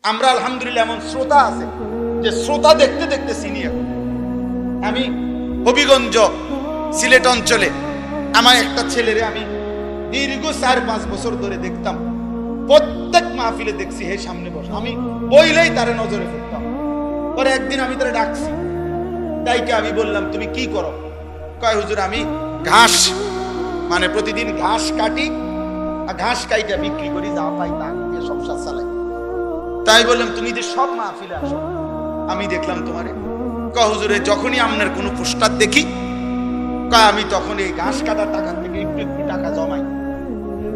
আমরা আলহামদুলিল্লাহ এমন শ্রোতা আছে যে শ্রোতা দেখতে দেখতে চিনি। এখন আমি হবিগঞ্জ সিলেট অঞ্চলে আমার একটা ছেলেরে আমি দীর্ঘ 4-5 বছর ধরে দেখতাম, প্রত্যেক মাহফিলে দেখছি হে সামনে বসে, আমি বইলেই তারে নজরে ফেলতাম। পরে একদিন আমি তারে ডাকছি, তাইকে আমি বললাম তুমি কি করো? কয় হুজুর আমি ঘাস, মানে প্রতিদিন ঘাস কাটি আর ঘাস কাইটা বিক্রি করি, যা পাই তা দিয়ে সংসার চালাই। তাই বললাম তুমি যে সব মাহফিলে আসো, আমি দেখলাম তোমারে। কয় হুজুরে যখনই আপনার কোনো পোস্টার দেখি, কয় আমি তখন এই ঘাস কাটার টাকা থেকে একটু একটু টাকা জমাই,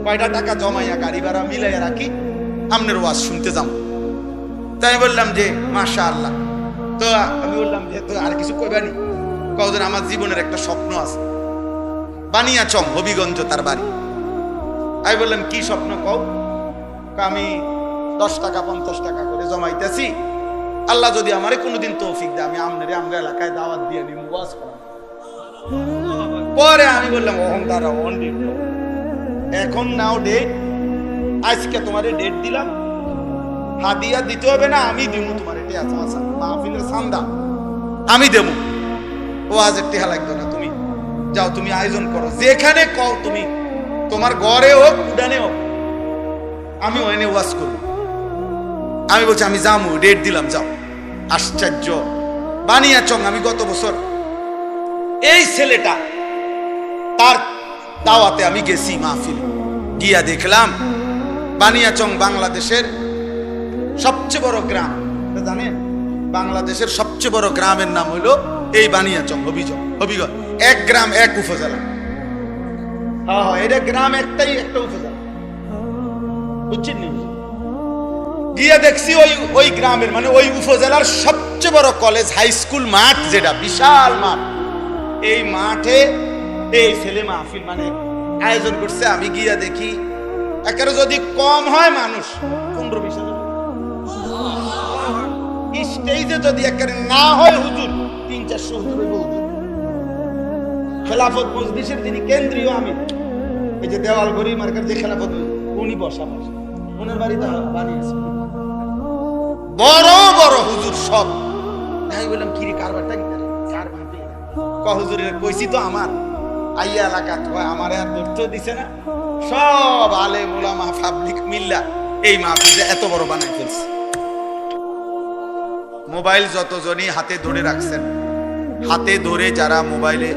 কয়টা টাকা জমাইয়া গাড়ি ভাড়া মিলাইয়া রাখি, আপনার ওয়াজ শুনতে যাও। তাই বললাম যে মাশাআল্লাহ। তো আমি বললাম যে তো আর কিছু কইবানি? কয়দিন আমার জীবনের একটা স্বপ্ন আছে, বানিয়াচং হবিগঞ্জ তার বাড়ি। আমি বললাম কি স্বপ্ন কও? আমি 10 টাকা 50 টাকা করে জমাইতেছি, আল্লাহ যদি আমারে কোনোদিন তৌফিক দেয় আমি আমনেরে আমরা এলাকায় দাওয়াত দিয়ে দিব, ওয়াজ করাবো। পরে আমি বললাম ওহন দাঁড়া, ওহন ডেট এখন নাও ডেট, আজকে তোমারে ডেট দিলাম, হাদিয়া দিতে হবে না, আমি দিব তোমার। এটা আছে মাহফিলের সান্দা আমি দেব, ও আজ টেহা লাগবে না, তুমি যাও, তুমি আয়োজন করো যেখানে কও, তুমি তোমার ঘরে হোক উডানে হোক, আমি ওখানে ওয়াজ করবো। আমি বলছি আমি যাবো, ডেট দিলাম, যাও। আশ্চর্য বানিয়াচং, আমি গত বছর এই ছেলেটা তার দাওয়াতে আমি গেছি মাহফিলে, গিয়া দেখলাম বানিয়াচং বাংলাদেশের সবচেয়ে বড় গ্রাম, জানেন বাংলাদেশের সবচেয়ে বড় গ্রামের নাম হলো এই বানিয়াচং হবিগঞ্জ। এক গ্রাম এক উপজেলা। হ্যাঁ হ্যাঁ, এটা গ্রাম একটাই, একটা উপজেলা, বুঝছেন? গিয়া দেখছি ওই গ্রামের মানে ওই উপজেলার সবচেয়ে বড় কলেজ হাই স্কুল মাঠ, যেটা বিশাল মাঠ, এই মাঠে এই ছেলে মাহফিল মানে আয়োজন করছে। আমি গিয়া দেখি একেবারে যদি কম হয় মানুষ 15-20 হাজার, স্টেজে যদি একেবারে না হয় হুজুর 300-400 হুজুর হইব। হুজুর খেলাফত মজলিসের যিনি কেন্দ্রীয় আমির, এই যে দেওয়াল ঘড়ি মার্কার যে খেলাফত, উনি বসা ওনার বাড়িতে বানিয়েছে বড় বড় হুজুর সব। আমি বললাম কিরে কারবারটা কি কার ভাবে? হুজুরের কইছি তো আমার আইয়া এলাকা আমার আর ধরতে দিছে না, সব আলেম ওলামা পাবলিক মিল্লা এই মাহফিলে এত বড় বানাই ফেলছে। মোবাইল যতজনই হাতে ধরে রাখছেন, হাতে ধরে যারা মোবাইলে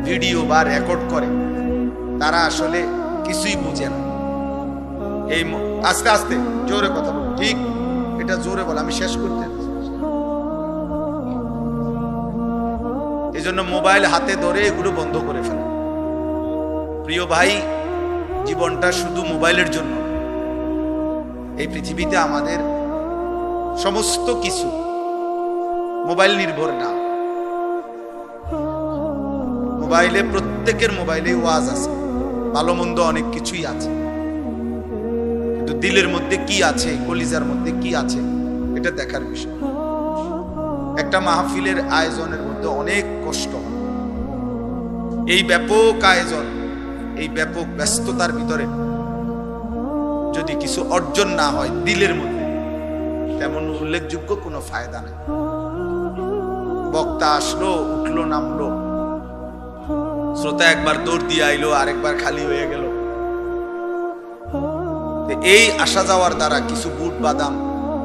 ভিডিও বা রেকর্ড করে, তারা আসলে কিছুই বুঝে না। এই আস্তে আস্তে জোরে কথা বল, ঠিক এটা জোরে বল, আমি শেষ করতে। এই জন্য মোবাইল হাতে ধরে এগুলো বন্ধ করে ফেলে। প্রিয় ভাই, জীবনটা শুধু মোবাইলের জন্য, এই পৃথিবীতে আমাদের সমস্ত কিছু মোবাইল নির্ভর না। মোবাইলে প্রত্যেকের মোবাইলে ওয়াজ আছে, ভালো মন্দ অনেক কিছুই আছে, কিন্তু দিলের মধ্যে কি আছে, কলিজার মধ্যে কি আছে, এটা দেখার বিষয়। একটা মাহফিলের আয়োজনের মধ্যে অনেক কষ্ট, এই ব্যাপক আয়োজন, এই ব্যাপক ব্যস্ততার ভিতরে যদি কিছু অর্জন না হয় দিলের মধ্যে, তেমন উল্লেখযোগ্য কোনো ফায়দা নেই। বক্তা আসলো, উঠলো, নামলো, শ্রোতা একবার দৌড় দিয়ে আইলো, আরেকবার খালি হয়ে গেল। এই আসা যাওয়ার দ্বারা কিছু বুট বাদাম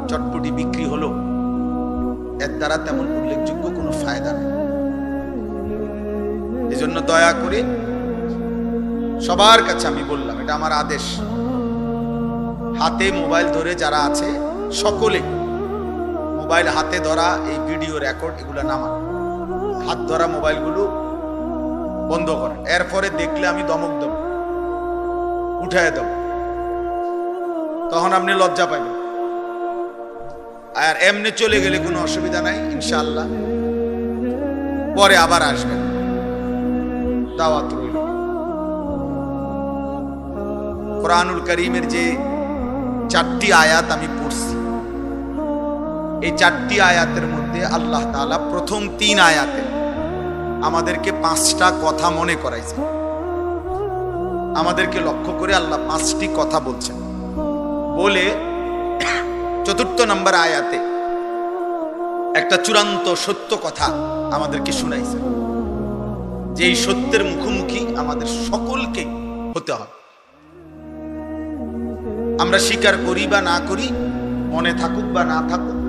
চটপটি বিক্রি হলো, এর দ্বারা তেমন উল্লেখযোগ্য কোনো ফায়দা নেই। এই জন্য দয়া করে সবার কাছে আমি বললাম, এটা আমার আদেশ, হাতে মোবাইল ধরে যারা আছে সকলে মোবাইল হাতে ধরা, এই ভিডিও রেকর্ড এগুলো নামান, হাত ধরা মোবাইলগুলো বন্ধ করেন। এরপরে দেখলে আমি দমক দেব, উঠায় দেব, তখন আপনি লজ্জা পাইবেন। আর এমনি চলে গেলে কোনো অসুবিধা নাই, ইনশাআল্লাহ পরে আবার আসবেন, দাওয়াত রইল। কোরআনুল কারীমের যে 4টি আয়াত আমি পড়ছি, এই 4টি আয়াতের মধ্যে আল্লাহ তাআলা প্রথম 3 আয়াতে আমাদেরকে 5টা কথা মনে করাইছে। আমাদেরকে লক্ষ্য করে আল্লাহ 5টি কথা বলছেন, বলে 4 নম্বর আয়াতে একটা চূড়ান্ত সত্য কথা আমাদেরকে শুনাইছে, যে এই সত্যের মুখোমুখি আমাদের সকলকে হতে হবে। আমরা স্বীকার করি বা না করি, মনে থাকুক বা না থাকুক,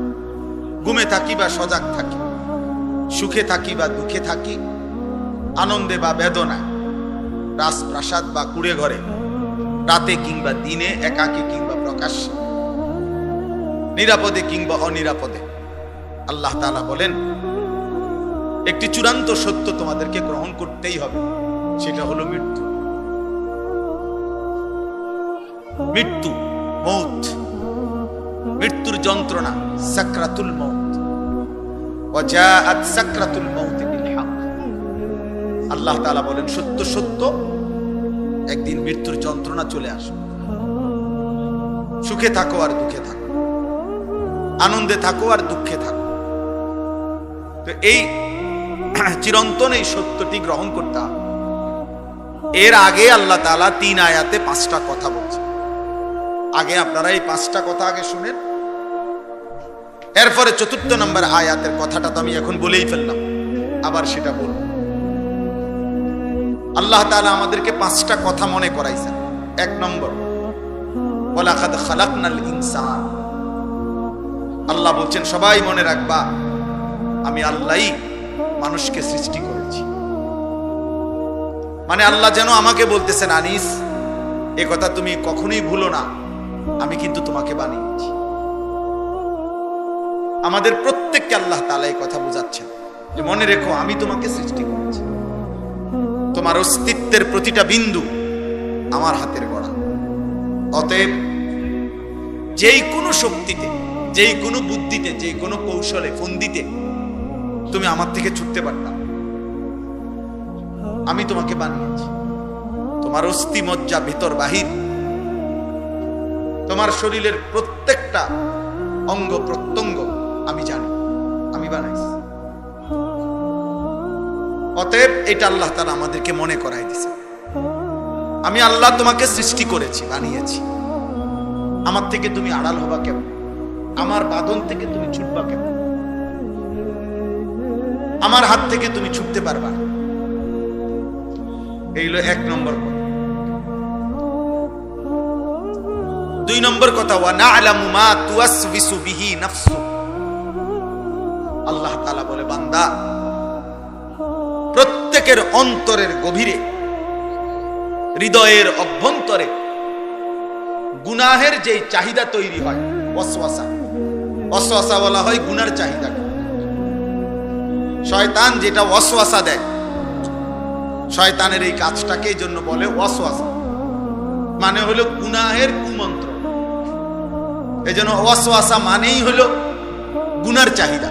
ঘুমে থাকি বা সজাগ থাকি, সুখে থাকি বা দুঃখে থাকি, আনন্দে বা বেদনায়, রাজপ্রাসাদ বা কুড়ে ঘরে, রাতে কিংবা দিনে, একাকী কিংবা প্রকাশ্যে, নিরাপদে কিংবা অনিরাপদে, আল্লাহ তাআলা বলেন একটি চূড়ান্ত সত্য তোমাদেরকে গ্রহণ করতেই হবে, সেটা হলো মৃত্যু। মৃত্যু, মৌত, মৃত্যুর যন্ত্রণা, সাকরাতুল মৌত, ওয়াজাআত সাকরাতুল মৌত বিল হক। আল্লাহ তাআলা বলেন সত্য সত্য একদিন মৃত্যুর যন্ত্রণা চলে আসবে। সুখে থাকো আর দুঃখে থাকো, আনন্দে থাকো আর দুঃখে থাকো। তো এই চিরন্তন এই সত্যটি গ্রহণ করতে হবে। এর আগে আল্লাহ তাআলা 3 আয়াতে 5টা কথা বলছে। আগে আপনারা এই 5টা কথা আগে শুনেন, এরপরে 4 নম্বর আয়াতের কথাটা তো আমি এখন বলেই ফেললাম, আবার সেটা বলবো। আল্লাহ তাআলা আমাদেরকে 5টা কথা মনে করাইছেন। 1 নম্বর, ওয়ালাকাদ খালাকনাল ইনসান। আল্লাহ বলছেন সবাই মনে রাখবা, আমি আল্লাহই মানুষকে সৃষ্টি করেছি। মানে আল্লাহ যেন আমাকে বলতেছেন, আনিস এ কথা তুমি কখনোই ভুলো না, আমি কিন্তু তোমাকে বানিয়েছি। আমাদের প্রত্যেককে আল্লাহ তাআলা এই কথা বোঝাচ্ছেন যে মনে রেখো, আমি তোমাকে সৃষ্টি করেছি। তোমার অস্তিত্বের প্রতিটা বিন্দু আমার হাতের গড়া। অতএব যেই কোনো শক্তিতে, যেই কোনো বুদ্ধিতে, যেই কোনো কৌশলে, ফন্দিতে তুমি আমার থেকে ছুটতে পারতাম। আমি তোমাকে বানিয়েছি। তোমার অস্থি মজ্জা ভিতর বাহির, তোমার শরীরের প্রত্যেকটা অঙ্গ প্রত্যঙ্গ আমি জানি, আমি বানাইছি। অতএব এটা আল্লাহ তাআলা আমাদেরকে মনে করাই দিয়েছে, আমি আল্লাহ তোমাকে সৃষ্টি করেছি, বানিয়েছি। আমার থেকে তুমি আড়াল হবা কেমন? আমার বাঁধন থেকে তুমি ছুটবা কেমন? আমার হাত থেকে তুমি ছুটতে পারবা না। এই হলো 1 নম্বর কথা। 2 নম্বর কথা, ওয়া না'লামু মা তুওয়াসবিসু বিহি নাফসু। আল্লাহ তাআলা বলে, বান্দা প্রত্যেকের অন্তরের গভীরে, হৃদয়ের অভ্যন্তরে গুনাহের যে চাহিদা তৈরি হয়, ওয়াসওয়াসা। ওয়াসওয়াসা বলা হয় গুনার চাহিদা। শয়তান যেটা ওয়াসওয়াসা দেয়, শয়তানের এই কাজটাকে এই জন্য বলে ওয়াসওয়াসা, মানে হলো গুনাহের কুমন্ত্র। এই জন্য ওয়াসওয়াসা মানেই হলো গুনার চাহিদা,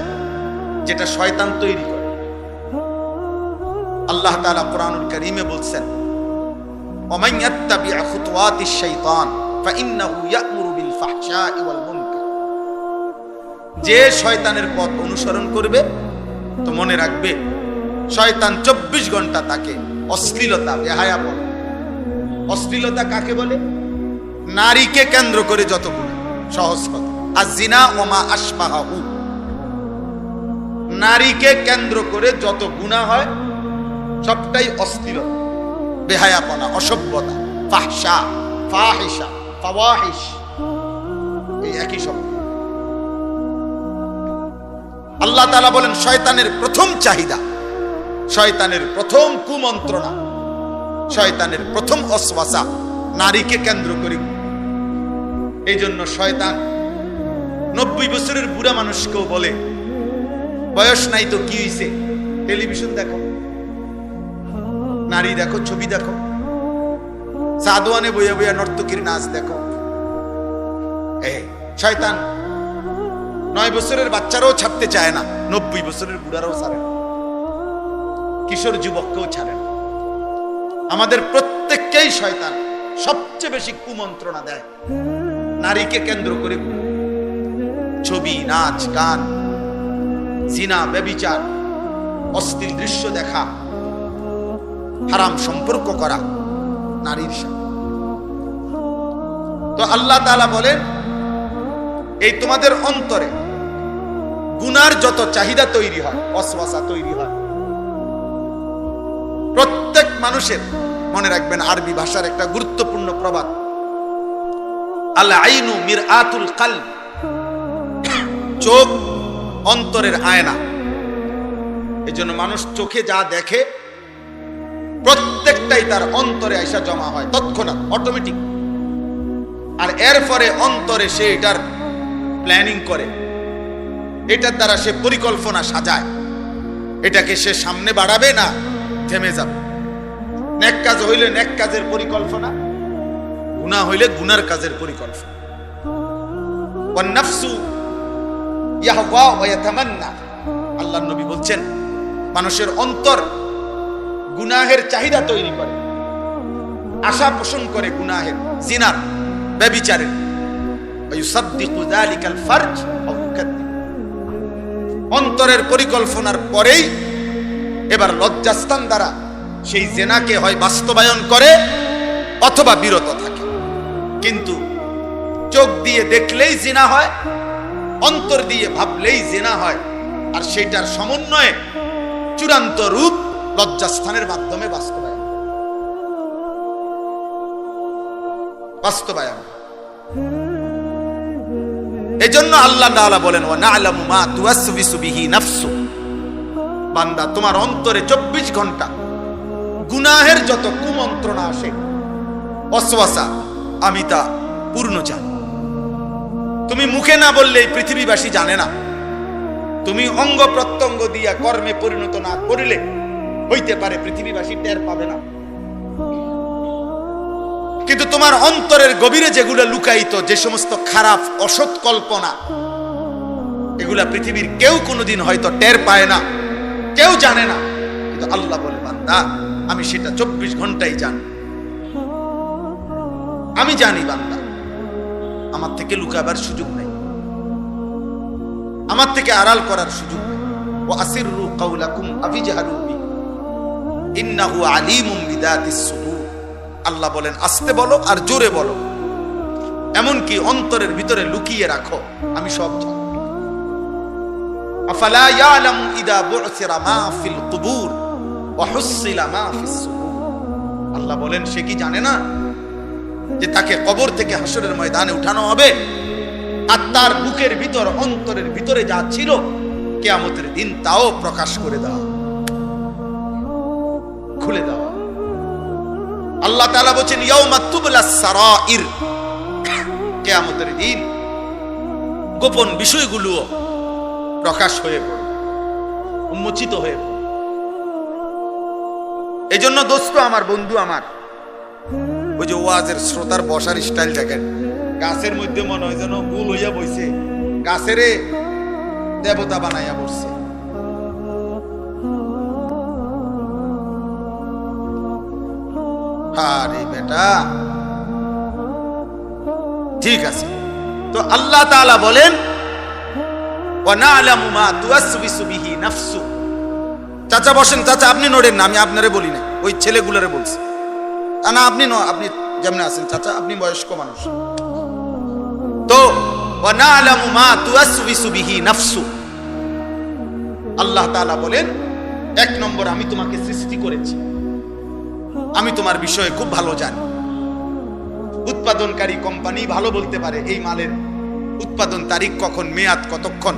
যেটা শয়তান তৈরি করে। আল্লাহ তাআলা কুরআনুল কারীমে বলছেন, ওমান ইয়াত্তাবি'আ খুতুওয়াতিশ শাইতান ফাইন্নাহু ইয়া'মুরু বিল ফাহশাই ওয়াল মুনকার। যে শয়তানের পথ অনুসরণ করবে, তো মনে রাখবে শয়তান 24 ঘন্টা তাকে অশ্লীলতা, বেহায়াপনা। অশ্লীলতা কাকে বলে? নারীকে কেন্দ্র করে যত গুনাহ। সহজ কথা, আয-যিনা ওয়া মা আশবাহু। নারীকে কেন্দ্র করে যত গুনাহ হয় সবটাই অশ্লীলতা, বেহায়াপনা, অসভ্যতা। ফাহশা, ফাহিশা, ফাওয়াহিশ, এই একই শব্দ। আল্লাহ তাআলা বলেন শয়তানের প্রথম চাহিদা, শয়তানের প্রথম কুমন্ত্রণা, শয়তানের প্রথম ওয়াসওয়াসা নারীকে কেন্দ্র করে। এই জন্য শয়তান 90 বছরের বুড়া মানুষকেও বলে, বয়স নাই তো কি হইছে, টেলিভিশন দেখো, নারী দেখো, ছবি দেখো, সাদওয়ানে বইয়া বইয়া নর্তকীর নাচ দেখো। শয়তান 9 বছরের বাচ্চারাও ছাড়তে চায় না, 90 বছরের বুড়ারাও ছাড়ে না, কিশোর যুবককেও ছাড়ে না। আমাদের প্রত্যেককেই শয়তান সবচেয়ে বেশি কুমন্ত্রণা দেয় নারীকে কেন্দ্র করে। ছবি, নাচ, গান, জিনা, ব্যভিচার, অশ্লীল দৃশ্য দেখা, হারাম সম্পর্ক করা নারীর সাথে। তো আল্লাহ তাআলা বলেন এই তোমাদের অন্তরে গুনার যত চাহিদা তৈরি হয়, ওয়াসওয়াসা তৈরি হয়, প্রত্যেক মানুষের, মনে রাখবেন আরবি ভাষার একটা গুরুত্বপূর্ণ প্রবাদ, আল আইনু মিরআতুল কলব, চোখ অন্তরের আয়না। এজন্য মানুষ চোখে যা দেখে প্রত্যেকটাই তার অন্তরে আইসা জমা হয় তৎক্ষণাৎ, অটোমেটিক। আর এরপরে অন্তরে সে এটার প্ল্যানিং করে, এটার দ্বারা সে পরিকল্পনা সাজায়, এটাকে সে সামনে বাড়াবে না থেমে যাবে। নেক কাজ হইলে নেক কাজের পরিকল্পনা, গুনাহ হইলে গুনার কাজের পরিকল্পনা। ওয়ান নাফসু ইয়াহওয়া ওয়া ইয়াতামান্না, আল্লাহর নবী বলছেন মানুষের অন্তর গুনাহের চাহিদা তৈরি করে, আশা পোষণ করে গুনাহের, জিনার, ব্যভিচারের। ওয়ায়ুসাদ্দিকু যালিকাল ফারজ ওয়া ইউকাদ্দিব, অন্তরের পরিকল্পনার পরেই এবার লজ্জাস্থান দ্বারা সেই জেনাকে হয় বাস্তবায়ন করে অথবা বিরত থাকে। কিন্তু চোখ দিয়ে দেখলেই জিনা হয়, অন্তর দিয়ে ভাবলেই জিনা হয়, আর সেটার সমন্বয়ে চূড়ান্ত রূপ লজ্জাস্থানের মাধ্যমে বাস্তবায়ন। এজন্য আল্লাহ তাআলা বলেন, ওয়া না'লামু মা তুওয়াসবিসু বিহি নাফসু, বান্দা তোমার অন্তরে 24 ঘন্টা গুনাহের যত কুমন্ত্রণা আসে, ওয়াসওয়াসা, আমি তা পূর্ণ জানি। তুমি মুখে না বললে এই পৃথিবীবাসী জানে না, তুমি অঙ্গ প্রত্যঙ্গ দিয়া কর্মে পরিণত না করিলে হইতে পারে পৃথিবীবাসী টের পাবে না, কিন্তু তোমার অন্তরের গভীরে যেগুলো লুকায়িত, যে সমস্ত খারাপ অসৎ কল্পনা, এগুলা পৃথিবীর কেউ কোনোদিন হয়তো টের পায় না, কেউ জানে না, কিন্তু আল্লাহ বলে বান্দা আমি সেটা 24 ঘন্টাই জানি। আমি জানি বান্দা, আমার থেকে লুকাবার সুযোগ নেই, আমার থেকে আড়াল করার সুযোগ নেই। ওয়া আসিররু কাওলাকুম আফিজহারু বি ইন্নাহু আলিমুম বিদাতিস সুদূর, আল্লাহ বলেন আস্তে বলো আর জোরে বলো, এমনকি অন্তরের ভিতরে লুকিয়ে রাখো, আমি সব জানি। আফালা ইয়ালামু ইদা বু'সিরা মা ফিল কুবুর ওয়া হুসিলা মা ফিস সুদূর, আল্লাহ বলেন সে কি জানে না যে তাকে কবর থেকে হাসরের ময়দানে উঠানো হবে, আর তার বুকের ভিতর, অন্তরের ভিতরে যা ছিল কিয়ামতের দিন তাও প্রকাশ করে দেওয়া, খুলে দেওয়া। আল্লাহ তাআলা বলেন ইয়াউমা তুবলাস সারাইর, কিয়ামতের দিন গোপন বিষয়গুলো প্রকাশ হয়ে পড়ে, উন্মোচিত হয়ে পড়ে। এজন্য দোস্ত আমার, বন্ধু আমার, ওই যে ওয়াজের শ্রোতার বসার স্টাইল দেখেন, গাছের মধ্যে মনে হয় যেন গোল হইয়া বইছে, গাছেরে দেবতা বানাইয়া বসছে। আরে বেটা, ঠিক আছে। তো আল্লাহ তাআলা বলেন ওয়া না'লামু মা তুওয়াসবিসু বিহি নাফসু। চাচা বসেন, চাচা আপনি নড়েন না, আমি আপনারে বলি না, ওই ছেলেগুলোরে বলছি। না আপনি আপনি যেমন আছেন চাচা, আপনি বয়স্ক মানুষ। তো ওয়া না'লামু মা তুওয়াসবিসু বিহি নাফসু, আল্লাহ তাআলা বলেন 1 নম্বর আমি তোমাকে সৃষ্টি করেছি, আমি তোমার বিষয়ে খুব ভালো জানি। উৎপাদনকারী কোম্পানি ভালো বলতে পারে এই মালের উৎপাদন তারিখ কখন, মেয়াদ কতক্ষণ,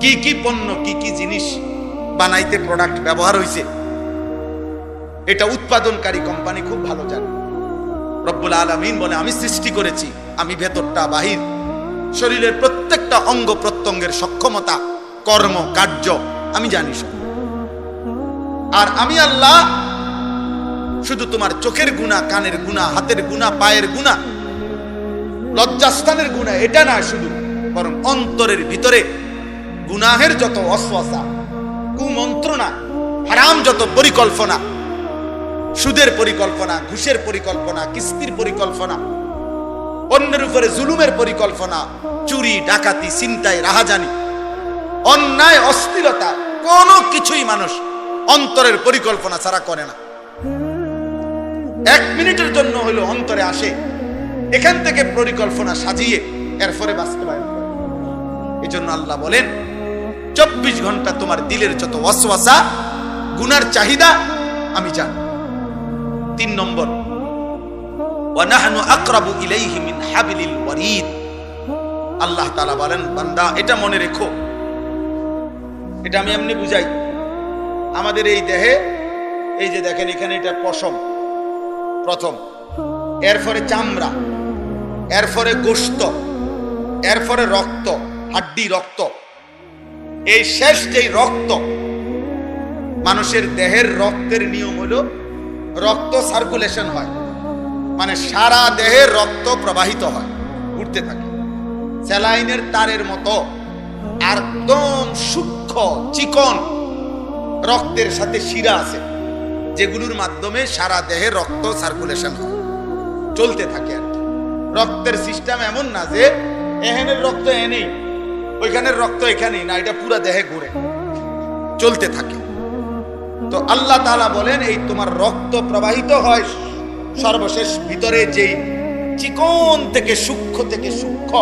কি কি পণ্য, কি কি জিনিস বানাইতে প্রোডাক্ট ব্যবহার হয়েছে, এটা উৎপাদনকারী কোম্পানি খুব ভালো জানে। রব্বুল আলামিন বলে আমি সৃষ্টি করেছি, আমি ভেতরটা বাহির শরীরের প্রত্যেকটা অঙ্গ প্রত্যঙ্গের সক্ষমতা, কর্ম কার্য আমি জানি সব। আর আমি আল্লাহ শুধু তোমার চোখের গুনাহ, কানের গুনাহ, হাতের গুনাহ, পায়ের গুনাহ, লজ্জাস্থানের গুনাহ এটা না শুধু, বরং অন্তরের ভিতরে গুনাহের যত ওয়াসওয়াসা, কুমন্ত্রণা, হারাম যত পরিকল্পনা, সুদের পরিকল্পনা, ঘুষের পরিকল্পনা, কিস্তির পরিকল্পনা, অন্যের উপরে জুলুমের পরিকল্পনা, চুরি ডাকাতি, ছিনতাই, রাহাজানি, অন্যায়, অশ্লীলতা, কোনো কিছুই মানুষ অন্তরের পরিকল্পনা ছাড়া করে না। 1 মিনিটের জন্য হলো অন্তরে আসে, এখান থেকে পরিকল্পনা সাজিয়ে এরপরে বাস্তবায়ন করে। এই জন্য আল্লাহ বলেন 24 ঘন্টা তোমার দিলের যত ওয়াসওয়াসা, গুনার চাহিদা আমি জানি। 3 নম্বর, ওয়া নাহনু আকরাবু ইলাইহি মিন হাবিলিল ওয়ারিদ। আল্লাহ তাআলা বলেন, বান্দা এটা মনে রেখো, এটা আমি এমনি বুঝাই। আমাদের এই দেহে, এই যে দেখেন এখানে এটা পশম প্রথম, এরপরে চামড়া, এরপরে গোশত, এরপরে রক্ত, হাড্ডি রক্ত। এই শেষ যেই রক্ত, মানুষের দেহের রক্তের নিয়ম হলো রক্ত সার্কুলেশন হয়, মানে সারা দেহে রক্ত প্রবাহিত হয়, ঘুরতে থাকে স্যালাইনের তারের মতো। একদম সূক্ষ্ম চিকন রক্তের সাথে শিরা আছে, যেগুলোর মাধ্যমে সারা দেহে রক্ত সার্কুলেশন হয়, চলতে থাকে আর কি। রক্তের সিস্টেম এমন না যে এখানের রক্ত এনেই, ওইখানের রক্ত এখানেই না, এটা পুরো দেহে ঘুরে চলতে থাকে। তো আল্লাহ তাআলা বলেন, এই তোমার রক্ত প্রবাহিত হয় সর্বশেষ ভিতরে যেই চিকন থেকে সূক্ষ্ম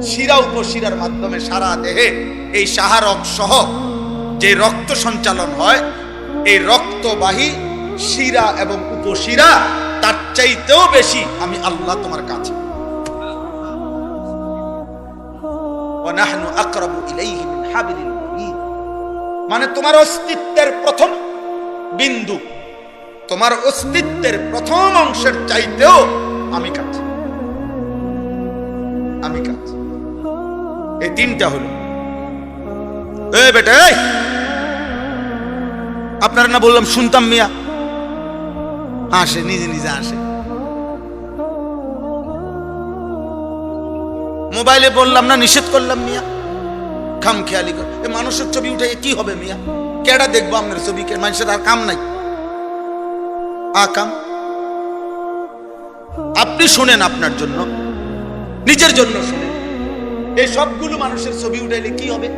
শিরা উপশিরার মাধ্যমে সারা দেহে এই সাহারক সহ যে রক্ত সঞ্চালন হয়, এই রক্তবাহী শিরা এবং উপশিরা তার চাইতেও বেশি আমি আল্লাহ তোমার কাছে। ওয়া নাহনু আকরাবু ইলাইহি মিন হাবিলিল ওয়ারিদ, মানে তোমার অস্তিত্বের প্রথম বিন্দু, তোমার অস্তিত্বের প্রথম অংশের চাইতেও আমি কাছে, আমি কাছে। এই 3টা হলো। এই বেটা, আপনারা না বললাম শুনতাম মিয়া, আসে নিজে নিজে আসে। মোবাইলে বললাম না, নিষেধ করলাম মিয়া, খাম খেয়ালি কর। মানুষের ছবি উঠে কি হবে মিয়া? কেডা দেখবো আপনার ছবি? মানুষের আর কাম নাই, কাম আপনি শোনেন, আপনার জন্য, নিজের জন্য শোনেন। এই সবগুলো মানুষের ছবি উঠাইলে কি হবে?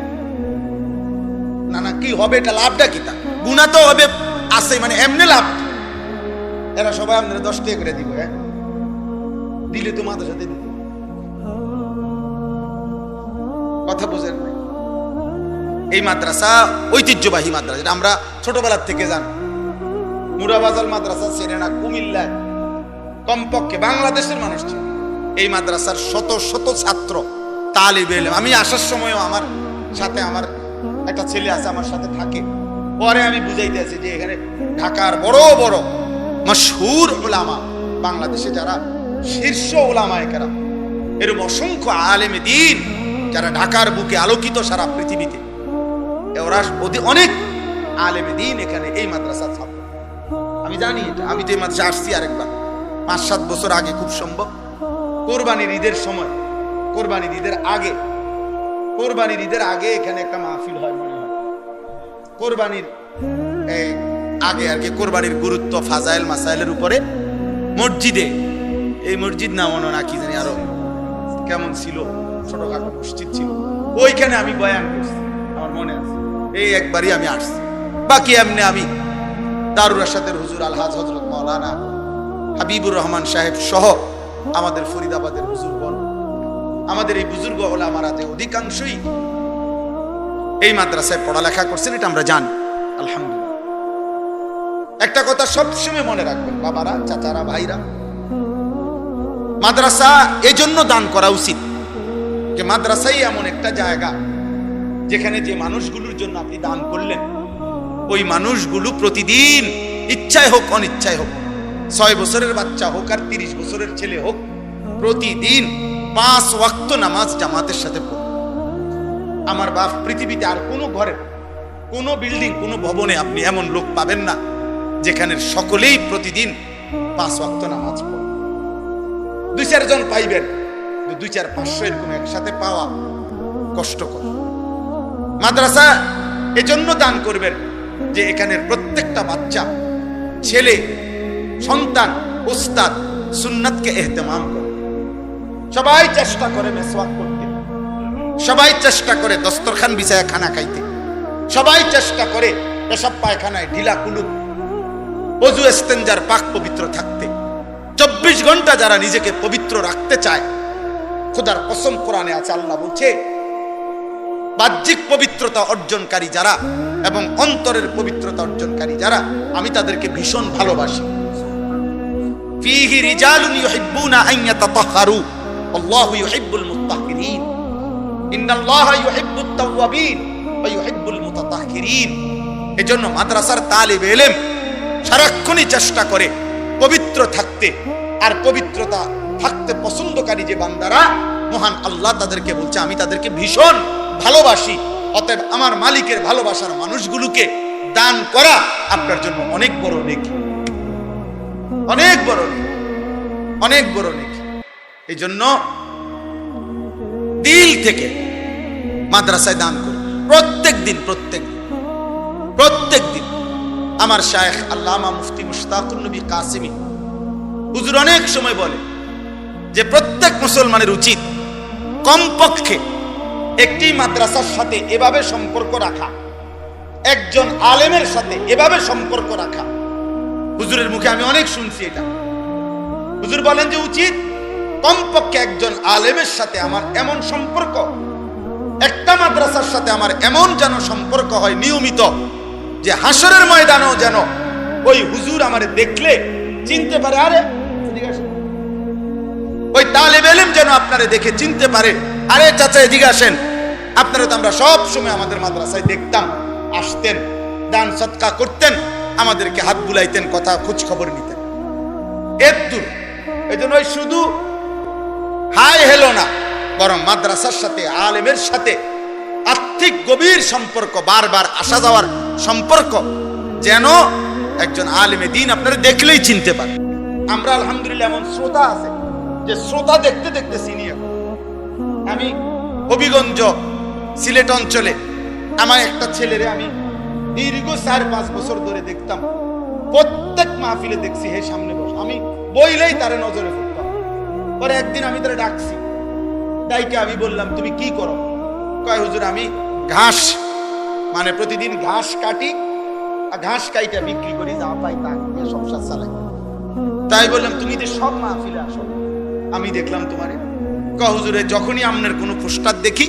না না, কি হবে? এটা লাভটা কি? তা গুনাহ তো হবে আছে, মানে এমনি লাভ। এরা সবাই আপনারা 10 টাকা করে দিব, হ্যাঁ দিলে তো মাথার সাথে দিত। কথা বুঝেন না? এই মাদ্রাসা ঐতিহ্যবাহী মাদ্রাসা, যেটা আমরা ছোটবেলার থেকে জানি। মুরাবাজার মাদ্রাসা সেরেনা কুমিল্লায় কমপক্ষে বাংলাদেশের মানুষ ছিল। এই মাদ্রাসার শত শত ছাত্র, তালিবে ইলম। আমি আসার সময়ও আমার সাথে আমার একটা ছেলে আছে, আমার সাথে থাকে। পরে আমি বুঝাইতে আছি যে এখানে ঢাকার বড় বড় মশহুর উলামা, বাংলাদেশে যারা শীর্ষ উলামায়ে কেরাম, এরকম অসংখ্য আলেমে দ্বীন যারা ঢাকার বুকে আলোকিত সারা পৃথিবীতে, ওরা অনেক আলেমে দ্বীন এখানে এই মাদ্রাসার ছাত্র। আমি জানি এটা, আমি তো এই মাদ্রাসা আসছি আরেকবার 5-7 বছর আগে, খুব সম্ভব কোরবানির ঈদের সময়, কোরবানির ঈদের আগে এখানে একটা মাহফিল হয় মনে হয়। কোরবানির আগে আর কি, কোরবানির গুরুত্ব, ফাজাইল মাসাইলের উপরে মসজিদে, এই মসজিদ না মনে না কি জানি আরো কেমন ছিল, ছোটখাটো মসজিদ ছিল, ওইখানে আমি বয়ান করছি, আমার মনে আছে। এই একবারই আমি আসছি, বাকি এমনি আমি দারুর রাশাদের হুজুর আলহাজ হযরত মাওলানা হাবিবুর রহমান সাহেব সহ আমাদের ফরিদাবাদের হুজুরগণ, আমাদের এই বুজুর্গ ওলামারা যে অধিকাংশই এই মাদ্রাসায় পড়ালেখা করছেন, এটা আমরা জানি আলহামদুলিল্লাহ। একটা কথা সবসময় মনে রাখবেন বাবারা, চাচারা, ভাইরা, মাদ্রাসা এই জন্য দান করা উচিত যে মাদ্রাসাই এমন একটা জায়গা যেখানে যে মানুষগুলোর জন্য আপনি দান করলেন, ওই মানুষগুলো প্রতিদিন, ইচ্ছায় হোক অনিচ্ছায় হোক, 6 বছরের বাচ্চা হোক আর 30 বছরের ছেলে হোক, প্রতিদিন 5 ওয়াক্ত নামাজ জামাতের সাথে পড়ে। আমার বাপ, পৃথিবীতে আর কোনো ঘরে, কোনো বিল্ডিং, কোনো ভবনে আপনি এমন লোক পাবেন না যেখানে সকলেই প্রতিদিন 5 ওয়াক্ত নামাজ পড়ে। 2-4 জন পাইবেন, 2-4-500 এরকম একসাথে পাওয়া কষ্টকর। মাদ্রাসা এজন্য দান করবেন যে এখানের প্রত্যেকটা বাচ্চা, ছেলে, সন্তান, উস্তাদ সুন্নাতকে ইহতিমাম করে। সবাই চেষ্টা করে মেসওয়াক করতে, সবাই চেষ্টা করে দস্তরখান বিছায়া খানা খাইতে, সবাই চেষ্টা করে পেশাব পায়খানায় ঢিলা কুলুপ, ওযু ইস্তেনজার পাক পবিত্র থাকতে। 24 ঘন্টা যারা নিজেকে পবিত্র রাখতে চায়, খোদার কসম কোরআনে আছে, আল্লাহ বলছে বাহ্যিক পবিত্রতা অর্জনকারী যারা এবং অন্তরের পবিত্রতা অর্জনকারী যারা, আমি তাদেরকে ভীষণ ভালোবাসি। ফীহি রিজালুন ইউহিব্বুনা আন ইয়াতাতাহহারু আল্লাহু ইউহিব্বুল মুত্তাহহিরিন ইন্নাল্লাহা ইউহিব্বুত তাওয়াবিন ওয়া ইউহিব্বুল মুতাতাহহিরিন। এজন্য মাদ্রাসার তালিবে ইলম সারাক্ষণই চেষ্টা করে পবিত্র থাকতে, আর পবিত্রতা থাকতে পছন্দকারী যে বান্দারা, মহান আল্লাহ তাদেরকে বলছে আমি তাদেরকে ভীষণ ভালোবাসি। অতএব আমার মালিকের ভালোবাসার মানুষগুলোকে দান করা আপনার জন্য অনেক বড় নেকি, অনেক বড় নেকি, অনেক বড় নেকি। এই জন্য দিল থেকে মাদ্রাসায় দান করুন প্রত্যেক দিন, প্রত্যেক দিন। আমার শায়েখ আল্লামা মুফতি মুশতাকুন নবী কাসেমী হুজুর অনেক সময় বলে যে প্রত্যেক মুসলমানের উচিত কমপক্ষে একটি মাদ্রাসার সাথে এভাবে সম্পর্ক রাখা, একজন আলেমের সাথে এভাবে সম্পর্ক রাখা। হুজুরের মুখে আমি অনেক শুনছি এটা। হুজুর বলেন যে উচিত কমপক্ষে একজন আলেমের সাথে আমার এমন সম্পর্ক, একটা মাদ্রাসার সাথে আমার এমন যেন সম্পর্ক হয় নিয়মিত, যে হাসরের ময়দানেও যেন ওই হুজুর আমারে দেখলে চিনতে পারে, আরে ওই তালেব ইলম যেন আপনারে দেখে চিনতে পারে, আরে চাচা এদিকে আসেন, আপনারা তো আমরা সব সময় আমাদের মাদ্রাসায় দেখতাম, আসতেন, দান সদকা করতেন, আমাদেরকে হাত বুলাইতেন, কথা খোঁজ খবর নিতেন। এর দূর এই জন্য ওই শুধু হাই হেলো না, বরং মাদ্রাসার সাথে আলেমের সাথে আর্থিক গভীর সম্পর্ক, বারবার আসা যাওয়ার সম্পর্ক, যেন একজন আলেমে দ্বীন আপনারা দেখলেই চিনতে পারে। আমরা আলহামদুলিল্লাহ এমন শ্রোতা আছে যে শ্রোতা দেখতে দেখতে চিনি। আমি হবিগঞ্জ সিলেট অঞ্চলে আমার একটা ছেলেরে আমি দীর্ঘ 4-5 বছর ধরে দেখতাম, প্রত্যেক মাহফিলে দেখছি হে সামনে বসে, আমি বইলেই তারে নজরে পড়তাম। পরে একদিন আমি তারে ডাকছি, ডাইকে আমি বললাম তুমি কি করো? কয় হুজুর আমি ঘাস, মানে প্রতিদিন ঘাস কাটি, আর ঘাস কাইটা বিক্রি করি, যা পাই তা দিয়ে সংসার চালাই। তাই বললাম তুমি যে সব মাহফিলে আসো, আমি দেখলাম তোমারে। কয় হুজুরে যখনই আপনার কোনো পোস্টার দেখি,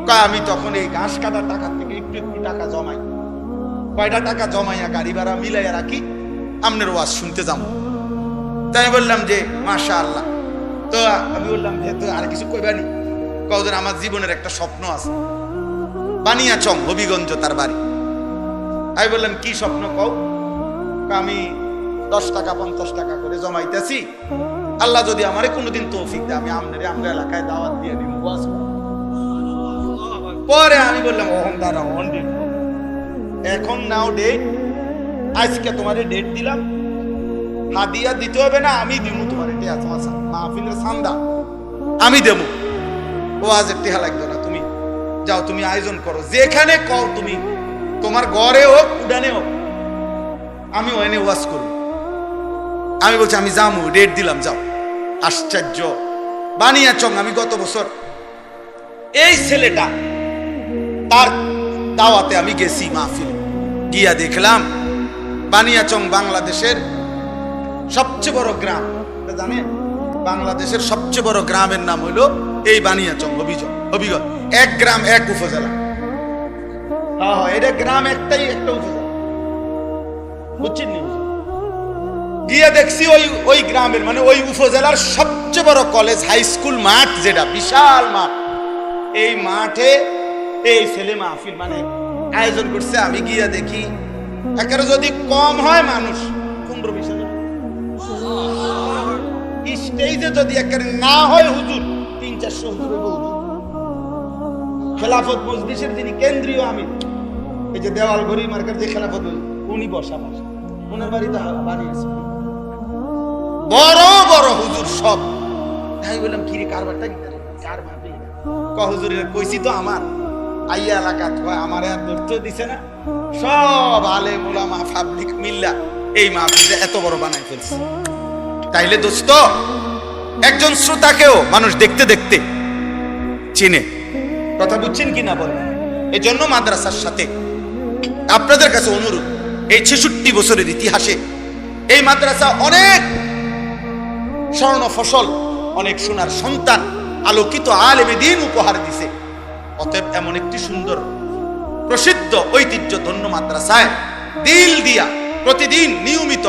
কয় আমি তখন এই ঘাস কাটার টাকা থেকে একটু একটু টাকা জমাই, কয়টা টাকা জমাইয়া গাড়ি ভাড়া মিলাইয়া রাখি, আপনার ওয়াজ শুনতে যাবো। তাই বললাম যে মাশাআল্লাহ। তো আমি বললাম যে তো আর কিছু কইবানি? কয় হুজুর আমার জীবনের একটা স্বপ্ন আছে, বানিয়াচং হবিগঞ্জ তার বাড়ি। আমি বললাম কি স্বপ্ন কও? আমি 10 টাকা 50 টাকা করে জমাইতেছি, আল্লাহ যদি আমারে কোনোদিন তৌফিক দেয় আমি আমরা এলাকায় দাওয়াত দিয়ে দিব। পরে আমি বললাম ওহন দাঁড়া, এখন নাও ডেট, আজকে তোমারে ডেট দিলাম, হাদিয়া দিতে হবে না, আমি দিব তোমার মাহফিলের চান্দা আমি দেব। ও আজ টেহা লাগবে না, তুমি যাও, তুমি আয়োজন করো, যেখানে কও তুমি, তোমার ঘরে হোক উডানে হোক, আমি ওখানে ওয়াজ করব। আমি বলছি আমি যাবো, ডেট দিলাম, যাও। আশ্চর্য, বানিয়াচং আমি গত বছর এই ছেলেটা তার দাওয়াতে আমি গেছি মাহফিল, গিয়া দেখলাম বানিয়াচং বাংলাদেশের সবচেয়ে বড় গ্রাম, জানেন বাংলাদেশের সবচেয়ে বড় গ্রামের নাম হইল এই বানিয়াচং হবিগঞ্জ। এক গ্রাম এক উপজেলা, হ্যাঁ এটা গ্রাম একটাই, একটা উপজেলা, বুঝছেন নি? গিয়ে দেখছি ওই গ্রামের মানে ওই উপজেলার সবচেয়ে বড় কলেজ হাই স্কুল মাঠ, যেটা বিশাল মাঠ, এই মাঠে এই ছেলে মাহফিল মানে আয়োজন করছে। আমি গিয়া দেখি একেবারে যদি কম হয় মানুষ 15-20 জন, স্টেজে যদি একেবারে না হয় হুজুর 300-400 হুজুর। খেলাফত মজলিসের যিনি কেন্দ্রীয় আমির, এই যে দেওয়াল ঘড়ি মার্কার যে খেলাফত, উনি বসা ওনার বাড়িতে বানিয়েছে বড় বড় হুজুর সব। আমি বললাম কিরে কারবারটা কি কার ভাবে? হুজুরের কইছি তো আমার আইয়া এলাকা আমার আর ধরতে দিছে না, সব আলেম ওলামা পাবলিক মিল্লা এই মাহফিলে এত বড় বানাই ফেলছে। তাইলে দোস্ত একজন শ্রোতাকেও মানুষ দেখতে দেখতে চিনে। কথা বুঝছেন কি না বলেন? এই জন্য মাদ্রাসার সাথে আপনাদের কাছে অনুরোধ, এই 66 বছরের ইতিহাসে এই মাদ্রাসা অনেক স্বর্ণ ফসল, অনেক সোনার সন্তান আলোকিত আলেমে দিন উপহার দিছে। অতএব এমন একটি সুন্দর প্রসিদ্ধ ঐতিহ্য ধন্য মাদ্রাসায় দিল দিয়া প্রতিদিন নিয়মিত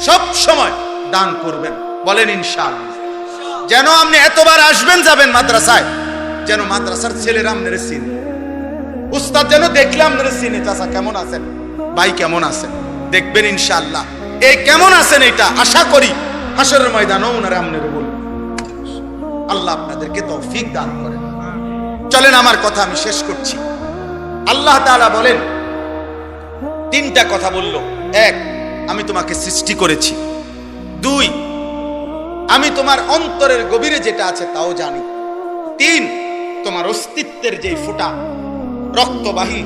সব সময় দান করবেন, বলেন ইনশাআল্লাহ। যেন আপনি এতবার আসবেন যাবেন মাদ্রাসায়, যেন মাদ্রাসার ছেলেরা আপনারে চিনে, উস্তাদ যেন দেখলে আপনারে চিনে, চাচা কেমন আছেন, ভাই কেমন আছেন, দেখবেন ইনশাআল্লাহ। এই কেমন আছেন এটা আশা করি হাসরের ময়দানেও ওনারা আপনারে বলবেন। আল্লাহ আপনাদেরকে তৌফিক দান করেন। চলেন আমার কথা আমি শেষ করছি। আল্লাহ তাআলা বলেন, তিনটা কথা বলল। এক, আমি তোমাকে সৃষ্টি করেছি। দুই, আমি তোমার অন্তরের গভীরে যেটা আছে তাও জানি। তিন, তোমার অস্তিত্বের যে ফোঁটা রক্তবাহী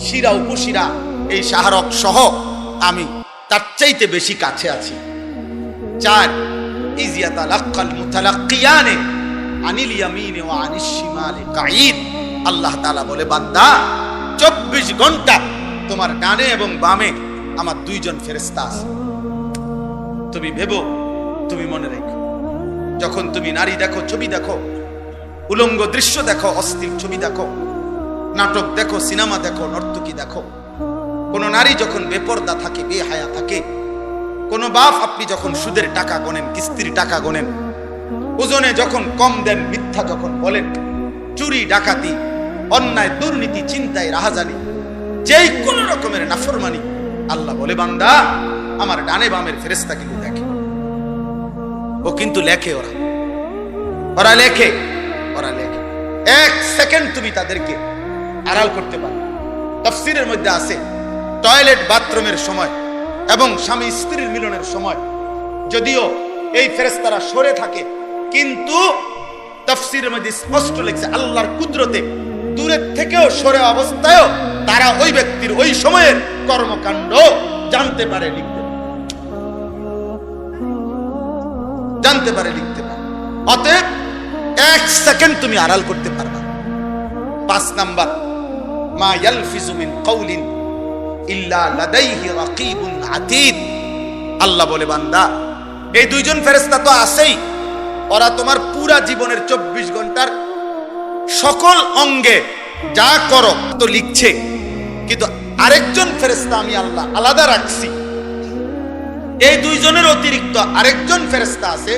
শিরা উপশিরা এই শাহরক সহ আমি তার চাইতে বেশি কাছে আছি। চার, ইজিয়াতালাক্কাল মুতালাক্কিয়ানে আনিল ইয়ামিনে ওয়া আনিশ শিমালে কাঈদ। আল্লাহ তাআলা বলে, বান্দা 24 ঘন্টা তোমার ডানে এবং বামে আমার দুইজন ফেরেশতা আছে। তুমি ভেবো, তুমি মনে রেখো, যখন তুমি নারী দেখো, ছবি দেখো, উলঙ্গ দৃশ্য দেখো, অশ্লীল ছবি দেখো, নাটক দেখো, সিনেমা দেখো, নর্তকী দেখো, কোন নারী যখন বেপর্দা থাকে, বেহায়া থাকে, কোন বাপ আপনি যখন সুদের টাকা গোনেন, কিস্তির টাকা গোনেন, ওজনে যখন কম দেন, মিথ্যা যখন বলেন, চুরি ডাকাতি, অন্যায় দুর্নীতি, চিন্তায় রাহাজানি, যেই কোন রকমের নাফরমানি, আল্লাহ বলে, বান্দা আমার ডানে বামের ফেরেশতা কিন্তু দেখে, ও কিন্তু লেখে, ওরা লেখে। এক সেকেন্ড তুমি তাদেরকে আড়াল করতে পারো। তাফসীরের মধ্যে আছে, টয়লেট বাথরুমের সময় এবং স্বামী স্ত্রীর মিলনের সময় যদিও এই ফেরেশতারা সরে থাকে, কিন্তু তাফসীরের মধ্যে স্পষ্ট লেখছে আল্লাহর কুদরতে দূরের থেকেও সরে অবস্থায়ও তারা ওই ব্যক্তির ওই সময়ের কর্মকাণ্ড জানতে পারে, লিখতে পারে। অতএব এক সেকেন্ড তুমি আড়াল করতে পারবা। 5 নাম্বার, মা ইয়ালফিজু মিন কাউলিন ইল্লা লাদাইহি রাকিবুন আতীদ। আল্লাহ বলে, বান্দা এই দুইজন ফেরেশতা তো আছেই, ওরা তোমার পুরা জীবনের 24 ঘন্টার সকল অঙ্গে যা করো তো লিখছে, কিন্তু আরেকজন ফেরেশতা আমি আল্লাহ আলাদা রাখছি। এই দুইজনের অতিরিক্ত আরেকজন ফেরেশতা আছে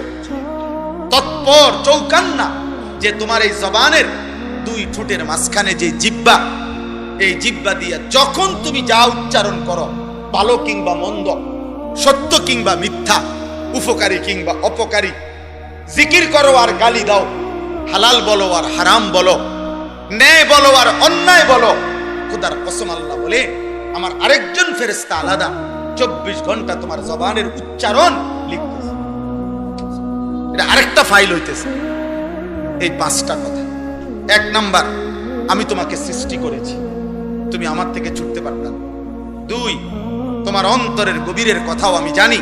তৎপর চৌকান্না, যে তোমার এই জবানের দুই ঠোঁটের মাঝখানে যে জিহ্বা, এই জিহ্বা দিয়ে যখন তুমি যা উচ্চারণ করো, ভালো কিংবা মন্দ, সত্য কিংবা মিথ্যা, উপকারী কিংবা অপকারী, জিকির করো আর গালি দাও, হালাল বলো আর হারাম বলো, ন্যায় বলো আর অন্যায় বলো, খোদার কসম আল্লাহ বলে আমার আরেকজন ফেরেশতা আলাদা 24 ঘন্টা তোমার জবানের উচ্চারণ লিখতেছে। এটা আরেকটা ফাইল হইতেছে। এই 5টা কথা। 1 নাম্বার, আমি তোমাকে সৃষ্টি করেছি, তুমি আমার থেকে ছুটতে পারবে না। 2, তোমার অন্তরের গভীরের কথাও আমি জানি,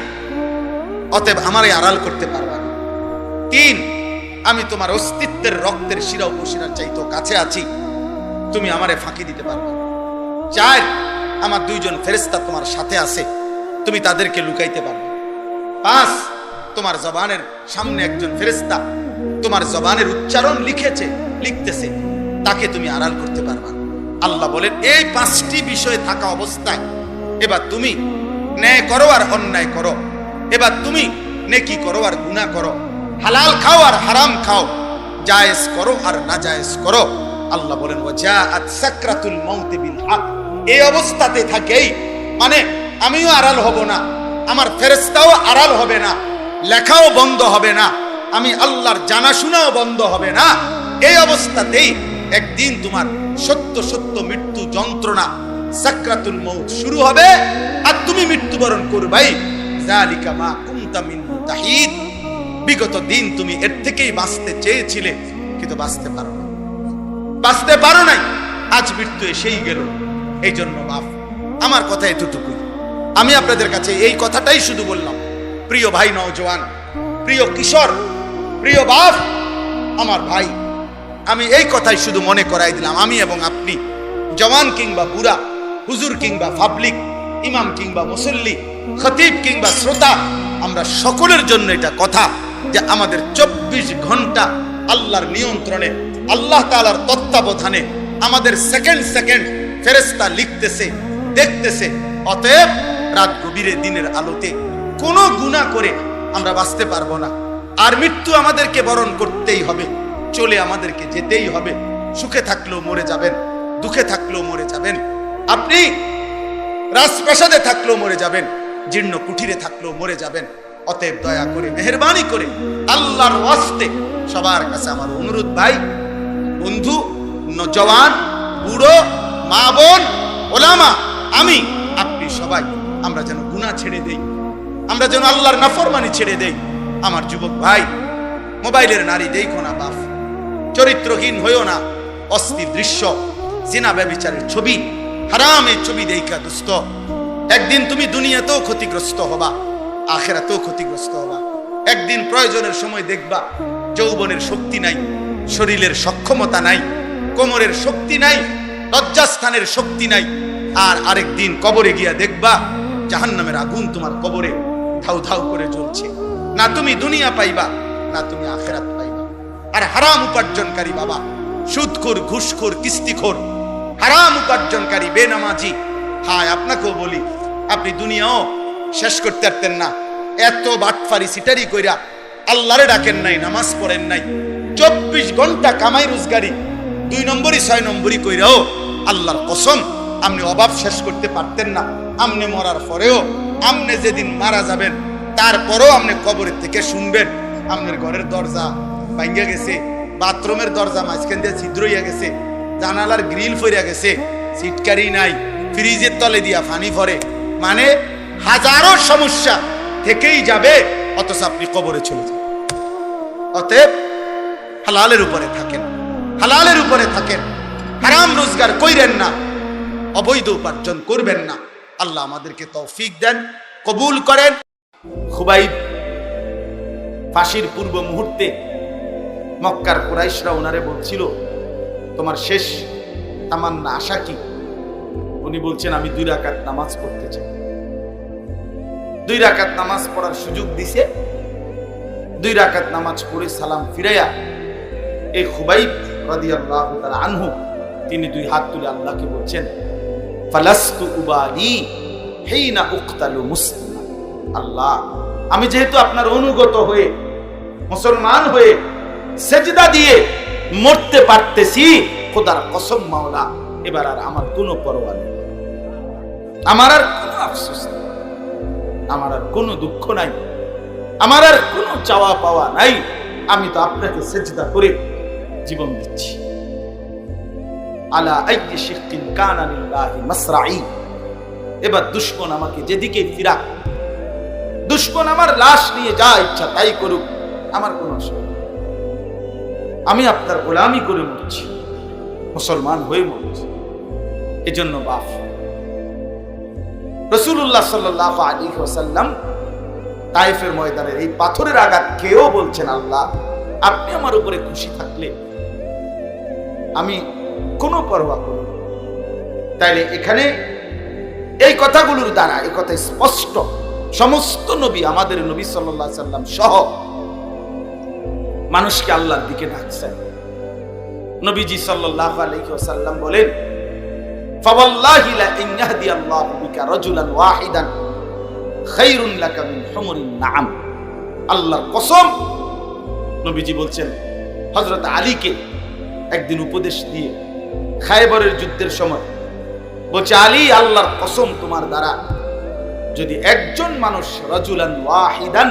অতএব আমারে আড়াল করতে পারবে না। 3, আমি তোমার অস্তিত্বের রক্তের শিরা উপশিরার চাইতেও কাছে আছি, তুমি আমারে ফাঁকি দিতে পারবে না। 4, আমার দুইজন ফেরেশতা তোমার সাথে আছে, তুমি তাদেরকে লুকাইতে পারবে। 5, তোমার জবানের সামনে একজন ফেরেশতা তোমার জবানের উচ্চারণ লিখতেছে, তাকে তুমি আড়াল করতে পারবে না। আল্লাহ বলেন, এই 5টি বিষয় থাকা অবস্থায় এবার তুমি ন্যায় করো আর অন্যায় করো, এবার তুমি নেকি করো আর গুনাহ করো, হালাল খাও আর হারাম খাও, জায়েজ করো আর নাজায়েজ করো। আল্লাহ বলেন, ওয়াজাআত সাকরাতুল মাউত বিল হক। এই অবস্থাতে থাকেই, মানে আমিও আড়াল হব না, আমার ফেরেশতাও আড়াল হবে না, লেখাও বন্ধ হবে না, আমি আল্লাহর জানাশোনাও বন্ধ হবে না। এই অবস্থাতেই একদিন তোমার সত্য সত্য মৃত্যু যন্ত্রণা সাকরাতুল মাউত শুরু হবে, আর তুমি মৃত্যুবরণ করবাই। যালিকা মা কুনতা মিনহু তাহিদ। বিগত দিন তুমি এর থেকেই বাঁচতে চেয়েছিলে, কিন্তু বাঁচতে পারো নাই, আজ মৃত্যু এসেই গেল। এই জন্য বাপ, আমার কথা এতটুকুই। আমি আপনাদের কাছে এই কথাটাই শুধু বললাম, প্রিয় ভাই নওজওয়ান, প্রিয় কিশোর, প্রিয় বাপ, আমার ভাই, আমি এই কথাই শুধু মনে করাই দিলাম। আমি এবং আপনি, জওয়ান কিংবা বুড়া, হুজুর কিংবা পাবলিক, ইমাম কিংবা মুসল্লি, খতিব কিংবা শ্রোতা, আমরা সকলের জন্য এটা কথা যে আমাদের 24 ঘন্টা আল্লাহর নিয়ন্ত্রণে, আল্লাহ তাআলার তত্ত্বাবধানে আমাদের সেকেন্ড সেকেন্ড ফেরেশতা লিখতেছে, দেখতেছে। অতএব রাত গভীরে দিনের আলোতে কোনো গুনাহ করে আমরা বাঁচতে পারবো না। আর মৃত্যু আমাদেরকে বরণ করতেই হবে, চলে আমাদেরকে যেতেই হবে। সুখে থাকলেও মরে যাবেন, দুঃখে থাকলেও মরে যাবেন, আপনি রাজপ্রাসাদে থাকলেও মরে যাবেন, জীর্ণ কুঠিরে থাকলেও মরে যাবেন। অতএব দয়া করে, মেহেরবানি করে, আল্লাহর ওয়াস্তে সবার কাছে আমার অনুরোধ, ভাই বন্ধু, জওয়ান বুড়ো, মা বোন, ওলামা, আমি আপনি সবাই আমরা যেন গুনাহ ছেড়ে দেই, আমরা যেন আল্লাহর নাফরমানি ছেড়ে দেই। আমার যুবক ভাই, মোবাইলের নারী দেখো না বাপ, চরিত্রহীন হইও না, অস্থির দৃশ্য, জিনা ব্যভিচারের ছবি, হারামের ছবি দেখা দুষ্ট। একদিন তুমি দুনিয়াতেও ক্ষতিগ্রস্ত হবা, আখিরাতেও ক্ষতিগ্রস্ত হবা। একদিন প্রয়োজনের সময় দেখবা যৌবনের শক্তি নাই, শরীরের সক্ষমতা নাই, কোমরের শক্তি নাই, লজ্জাস্থানের শক্তি নাই। আর আরেকদিন কবরে গিয়া দেখবা জাহান্নামের আগুন তোমার কবরে ধাউ ধাউ করে জ্বলছে। না তুমি দুনিয়া পাইবা, না তুমি আখিরাত পাইবা। আর হারাম উপার্জনকারী বাবা, সুদখোর, ঘুষখোর, কিস্তিখোর, হারাম উপার্জনকারী বেনামাজি, হায় আপনাকেও বলি, আপনি দুনিয়াও শেষ করতে পারতেন না। এত বাটফারি সিটারি কইরা আল্লাহরে ডাকেন নাই, নামাজ পড়েন নাই, 24 ঘন্টা কামাই রোজগারি, 2 নম্বরই 6 নম্বরই কইরাও আল্লাহর কসম আপনি অভাব শেষ করতে পারতেন না। আপনি মরার পরেও, আপনি যেদিন মারা যাবেন তারপরেও আপনি কবরের থেকে শুনবেন আপনার ঘরের দরজা ভাঙ্গা গেছে, বাথরুমের দরজা মাঝখান দিয়ে ছিদ্র হইয়া গেছে, জানালার গ্রিল ফইরা গেছে, সিটকারি নাই, ফ্রিজের তলে দিয়া পানি ভরে, মানে হাজারো সমস্যা থেকেই যাবে, অথচ আপনি কবরে চলে যাবেন। অতএব হালালের উপরে থাকেন, হালালের উপরে থাকেন, হারাম রোজগার কইরেন না, অবৈধ উপার্জন করবেন না। আল্লাহ আমাদেরকে তৌফিক দেন, কবুল করেন। খুবাইব ফাঁসির পূর্ব মুহূর্তে মক্কার কুরাইশরা ওনারে বলছিল, তোমার শেষ তামান্না আশা কি? উনি বলছেন, আমি 2 রাকাত নামাজ পড়তে চাই। 2 রাকাত নামাজ পড়ার সুযোগ দিছে। 2 রাকাত নামাজ পড়ে সালাম ফিরাইয়া এই খুবাইব রাদিয়াল্লাহু তাআলা আনহু তিনি 2 হাত তুলে আল্লাহকে বলছেন, ফালাস্তু উবালি হিনা উকতালু মুসলিমা। আল্লাহ, আমি যেহেতু আপনার অনুগত হয়ে, মুসলমান হয়ে সেজদা দিয়ে মরতে পারতেছি, খোদার কসম মাওলা, এবার আর আমার কোনো পরোয়া নেই, আমার আর কোনো আফসোস নেই, আমার আর কোনো দুঃখ নাই, আমার আর কোনো চাওয়া পাওয়া নাই। আমি তো আপনাকে সেজদা করে জীবন দিচ্ছি। আলা আইয়ি শিক্কিন কানা লিল্লাহি মাসরাই। এবার দুশমন আমাকে যেদিকে ফিরা, দুশমন আমার লাশ নিয়ে যা ইচ্ছা তাই করুক, আমার কোনো অসুবিধা নেই। আমি আপনার গোলামি করে মরছি, মুসলমান হয়ে মরছি। এজন্য বাপ, রাসূলুল্লাহ সাল্লাল্লাহু আলাইহি ওয়াসাল্লাম তায়েফের ময়দানে এই পাথরের আঘাত খেয়েও বলছেন, আল্লাহ আপনি আমার উপরে খুশি থাকলে আমি কোনো পরোয়া করব না। তাইলে এখানে এই কথাগুলোর দ্বারা এই কথা স্পষ্ট, সমস্ত নবী, আমাদের নবী সাল্লাল্লাহু আলাইহি ওয়াসাল্লাম সহ মানুষকে আল্লাহর দিকে ডাকছেন। নবীজি সাল্লাল্লাহু আলাইহি ওয়াসাল্লাম বলেন, ফাওয়াল্লাহি লা ইন ইয়াহদিয়াল্লাহু বিকা রাজুলান ওয়াহিদান খায়রুন লাকা মিন হুমুরিন নাআম। আল্লাহর কসম, নবীজি বলছেন হযরত আলীকে একদিন উপদেশ দিয়ে খায়বরের যুদ্ধের সময় বলছে, আলী আল্লাহর কসম, তোমার দ্বারা যদি একজন মানুষ রাজুলান ওয়াহিদান,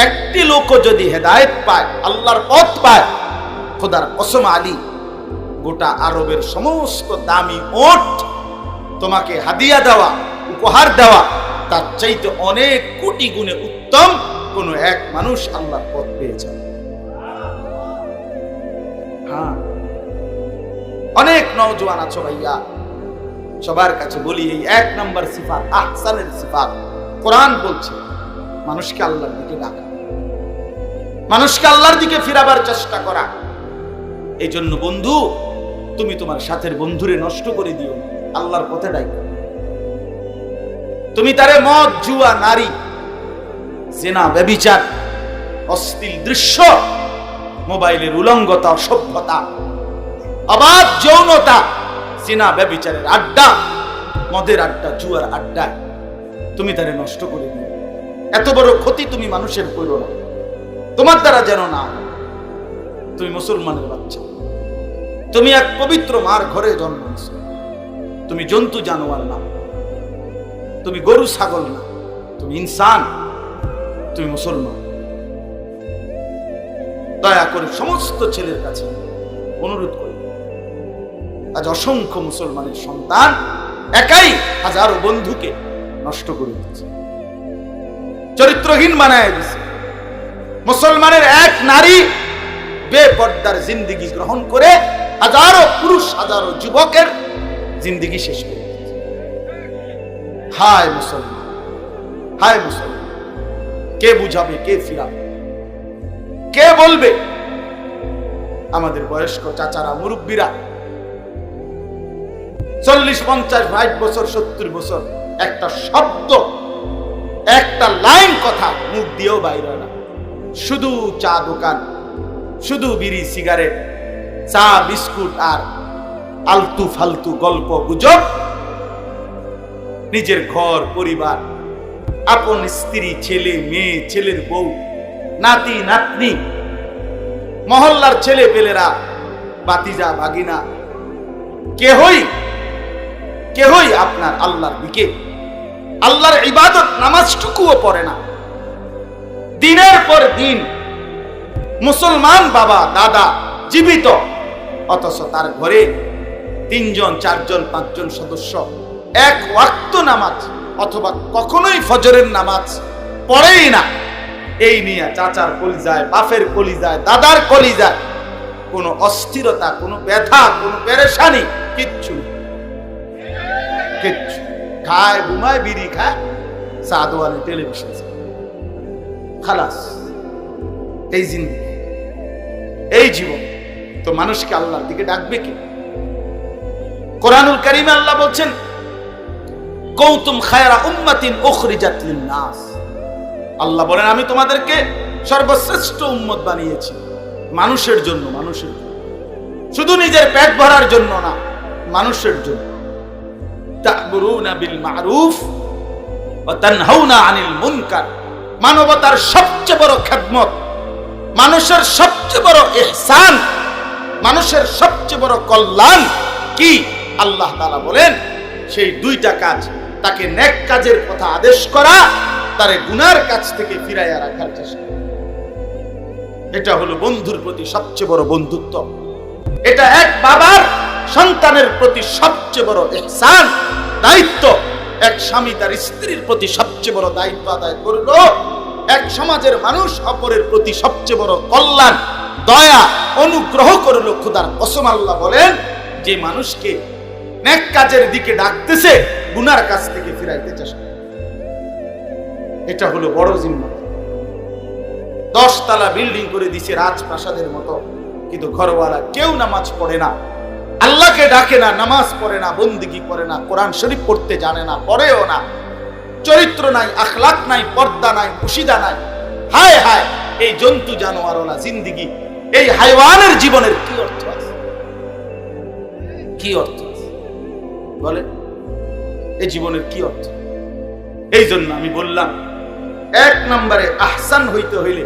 একটি লোক যদি হেদায়েত পায়, আল্লাহর পথ পায়, খোদার কসম আলী, গোটা আরবের সমস্ত দামি ওট তোমাকে হাদিয়া দেওয়া, উপহার দেওয়া, তার চাইতে অনেক কোটি গুণে উত্তম কোন এক মানুষ আল্লাহর পথ পেয়েছে। হ্যাঁ, অনেক নওজোয়ান আছো ভাইয়া, সবার কাছে বলি, এই 1 নম্বর সিফাত, আহসানের সিফাত। কোরআন বলছে মানুষকে আল্লাহর দিকে ডাকা, মানুষকে আল্লাহর দিকে ফিরাবার চেষ্টা করা। এই জন্য বন্ধু, তুমি তোমার সাথের বন্ধুরে নষ্ট করে দিও, আল্লাহর পথে ডাকো। তুমি তারে মদ, জুয়া, নারী, জিনা, ব্যভিচার, অশ্লীল দৃশ্য মোবাইলের উলঙ্গতা, অসভ্যতা, অবাধ যৌনতা, সিনা ব্যভিচারের আড্ডা, মদের আড্ডা, জুয়ার আড্ডা তুমি তারে নষ্ট করে দিও। এত বড় ক্ষতি তুমি মানুষের করো না, তোমার দ্বারা যেন না। তুমি মুসলমানের বাচ্চা, তুমি এক পবিত্র মার ঘরে জন্ম নিয়েছো, তুমি জন্তু জানোয়ার না, তুমি গরু ছাগল না, তুমি ইনসান, তুমি মুসলমান। দয়া করে সমস্ত ছেলের কাছে অনুরোধ করি, আজ অসংখ্য মুসলমানের সন্তান একাই হাজারো বন্ধুকে নষ্ট করে দিচ্ছে, চরিত্রহীন বানায় দিচ্ছে। মুসলমানের এক নারী বেপর্দার জিন্দেগি গ্রহণ করে হাজারো পুরুষ, হাজারো যুবকের জিন্দেগি শেষ করে দিচ্ছে। হায় মুসলমান, হায় মুসলমান, কে বুঝাবে, কে ফিরাবে, কে বলবে? আমাদের বয়স্ক চাচারা, মুরব্বীরা 40, 50, 60 বছর, 70 বছর একটা শব্দ, একটা লাইন কথা মুখ দিয়েও বাইরে না। শুধু চা দোকান, শুধু বিড়ি সিগারেট, চা বিস্কুট আর আলতু ফালতু গল্প গুজব। নিজের ঘর পরিবার, আপন স্ত্রী, ছেলে মেয়ে, ছেলের বউ, নাতি নাতনি, মহল্লার ছেলে পেলেরা, বাতিজা ভাগিনা, কেহই আপনার আল্লাহর দিকে, আল্লাহর ইবাদত নামাজটুকুও পড়ে না। দিনের পর দিন মুসলমান বাবা দাদা জীবিত, অথচ তার ঘরে 3 জন 4 জন 5 জন সদস্য এক ওয়াক্ত নামাজ অথবা কখনোই ফজরের নামাজ পড়েই না। এই নিয়ে চাচার কলিজায়, বাপের কলিজায়, দাদার কলিজায় কোনো অস্থিরতা, কোনো ব্যথা, কোনো পেরেশানি কিচ্ছু কিচ্ছু। খায়, ঘুমায়, বিড়ি খায়, সাদওয়ালে টেলিভিশন, খালাস। এই জিন্দেগি, এই জীবন। তো মানুষকে আল্লাহর দিকে ডাকবে কি? কোরআনুল কারীমে আল্লাহ বলছেন, কুনতুম খায়রা উম্মাতিন উখরিজাত লিন-নাস। আল্লাহ বলেন, আমি তোমাদেরকে সর্বশ্রেষ্ঠ উম্মত বানিয়েছি মানুষের জন্য, মানুষের জন্য, শুধু নিজের পেট ভরার জন্য না, মানুষের জন্য। তা'মুরুনা বিল মা'রুফ ওয়া তানহাউনা আনিল মুনকার। মানবতার সবচেয়ে বড় খেদমত, মানুষের সবচেয়ে বড় ইহসান, মানুষের সবচেয়ে বড় কল্যাণ কি? আল্লাহ তাআলা বলেন, সেই 2টা কাজ, তাকে নেক কাজের কথা আদেশ করা, তারে গুনার কাজ থেকে ফিরাইয়া রাখার চেষ্টা। এটা হলো বন্ধুর প্রতি সবচেয়ে বড় বন্ধুত্ব। এটা এক বাবার সন্তানের প্রতি সবচেয়ে বড় ইহসান, দায়িত্ব। এক স্বামী তার স্ত্রীর প্রতি সবচেয়ে বড় দায়িত্ব আদায় করলো। এক সমাজের মানুষ অপরের প্রতি সবচেয়ে বড় কল্যাণ, দয়া, অনুগ্রহ করলো। খোদার কসম আল্লাহ বলেন, যে মানুষকে নেক কাজের দিকে ডাকতেছে, গুনার কাছ থেকে ফিরাইতে চেষ্টা, এটা হলো বড় জিম্মাদারি। 10 তলা বিল্ডিং করে দিছে রাজপ্রাসাদের মতো, কিন্তু ঘরওয়ালা কেউ নামাজ পড়ে না, আল্লাহকে ডাকে না, নামাজ পড়ে না, বন্দেগী করে না, কোরআন শরীফ পড়তে জানে না, পড়েও না, চরিত্র নাই, আখলাক নাই, পর্দা নাই, মুশিদা নাই। হায় হায়, এই জন্তু জানোয়ারওয়ালা জিন্দেগি, এই হাইওয়ানের জীবনের কি অর্থ আছে? কি অর্থ আছে বলে? এই জীবনের কি অর্থ? এই জন্য আমি বললাম, 1 নম্বরে আহসান হইতে হইলে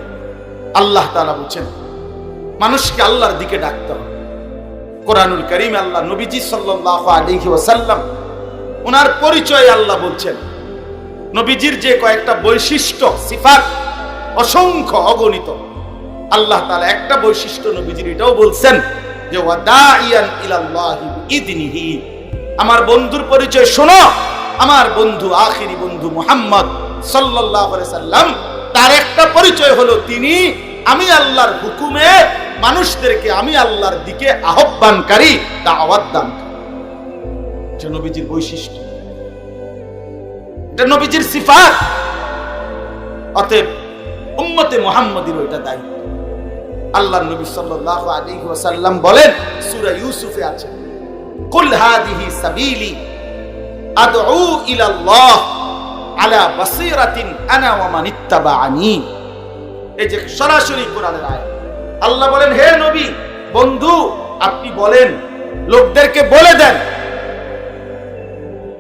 আল্লাহ তাআলা বলেন মানুষকে আল্লাহর দিকে ডাকতে হবে। কোরআনুল কারীমে আল্লাহ নবীজি সাল্লাল্লাহু আলাইহি ওয়াসাল্লাম ওনার পরিচয় আল্লাহ বলছেন, নবীজির যে কয়েকটা বৈশিষ্ট্য, সিফাত অসংখ্য, অগণিত। আল্লাহ তাআলা একটা বৈশিষ্ট্য নবীজির এটাও বলছেন যে ওয়াদাইয়ান ইলাল্লাহি বিইذনিহি। আমার বন্ধুর পরিচয় শোনো। আমার বন্ধু, আখিরি বন্ধু মুহাম্মদ সাল্লাল্লাহু আলাইহি সাল্লাম, তার একটা পরিচয় হলো তিনি আমি আল্লাহর হুকুমে মানুষদেরকে আমি আল্লাহর দিকে আহ্বানকারী, দাওয়াত দানকারী। এটা নবীজির বৈশিষ্ট্য, এটা নবীজির সিফাত। অতএব উম্মতে মুহাম্মাদীর ওইটা দায়িত্ব। আল্লাহর নবী সাল্লাল্লাহু আলাইহি ওয়াসাল্লাম বলেন, সূরা ইউসুফে আছে, কুল হাদিহি সাবিলি আদউ ইলাল্লাহ আলা বাসীরাতিন আনা ওয়া মান ইত্তাবাআনি। এই যে সরাসরি কোরআনের আয়াত, আল্লাহ বলেন, হে নবী বন্ধু আপনি বলেন, লোকদেরকে বলে দেন,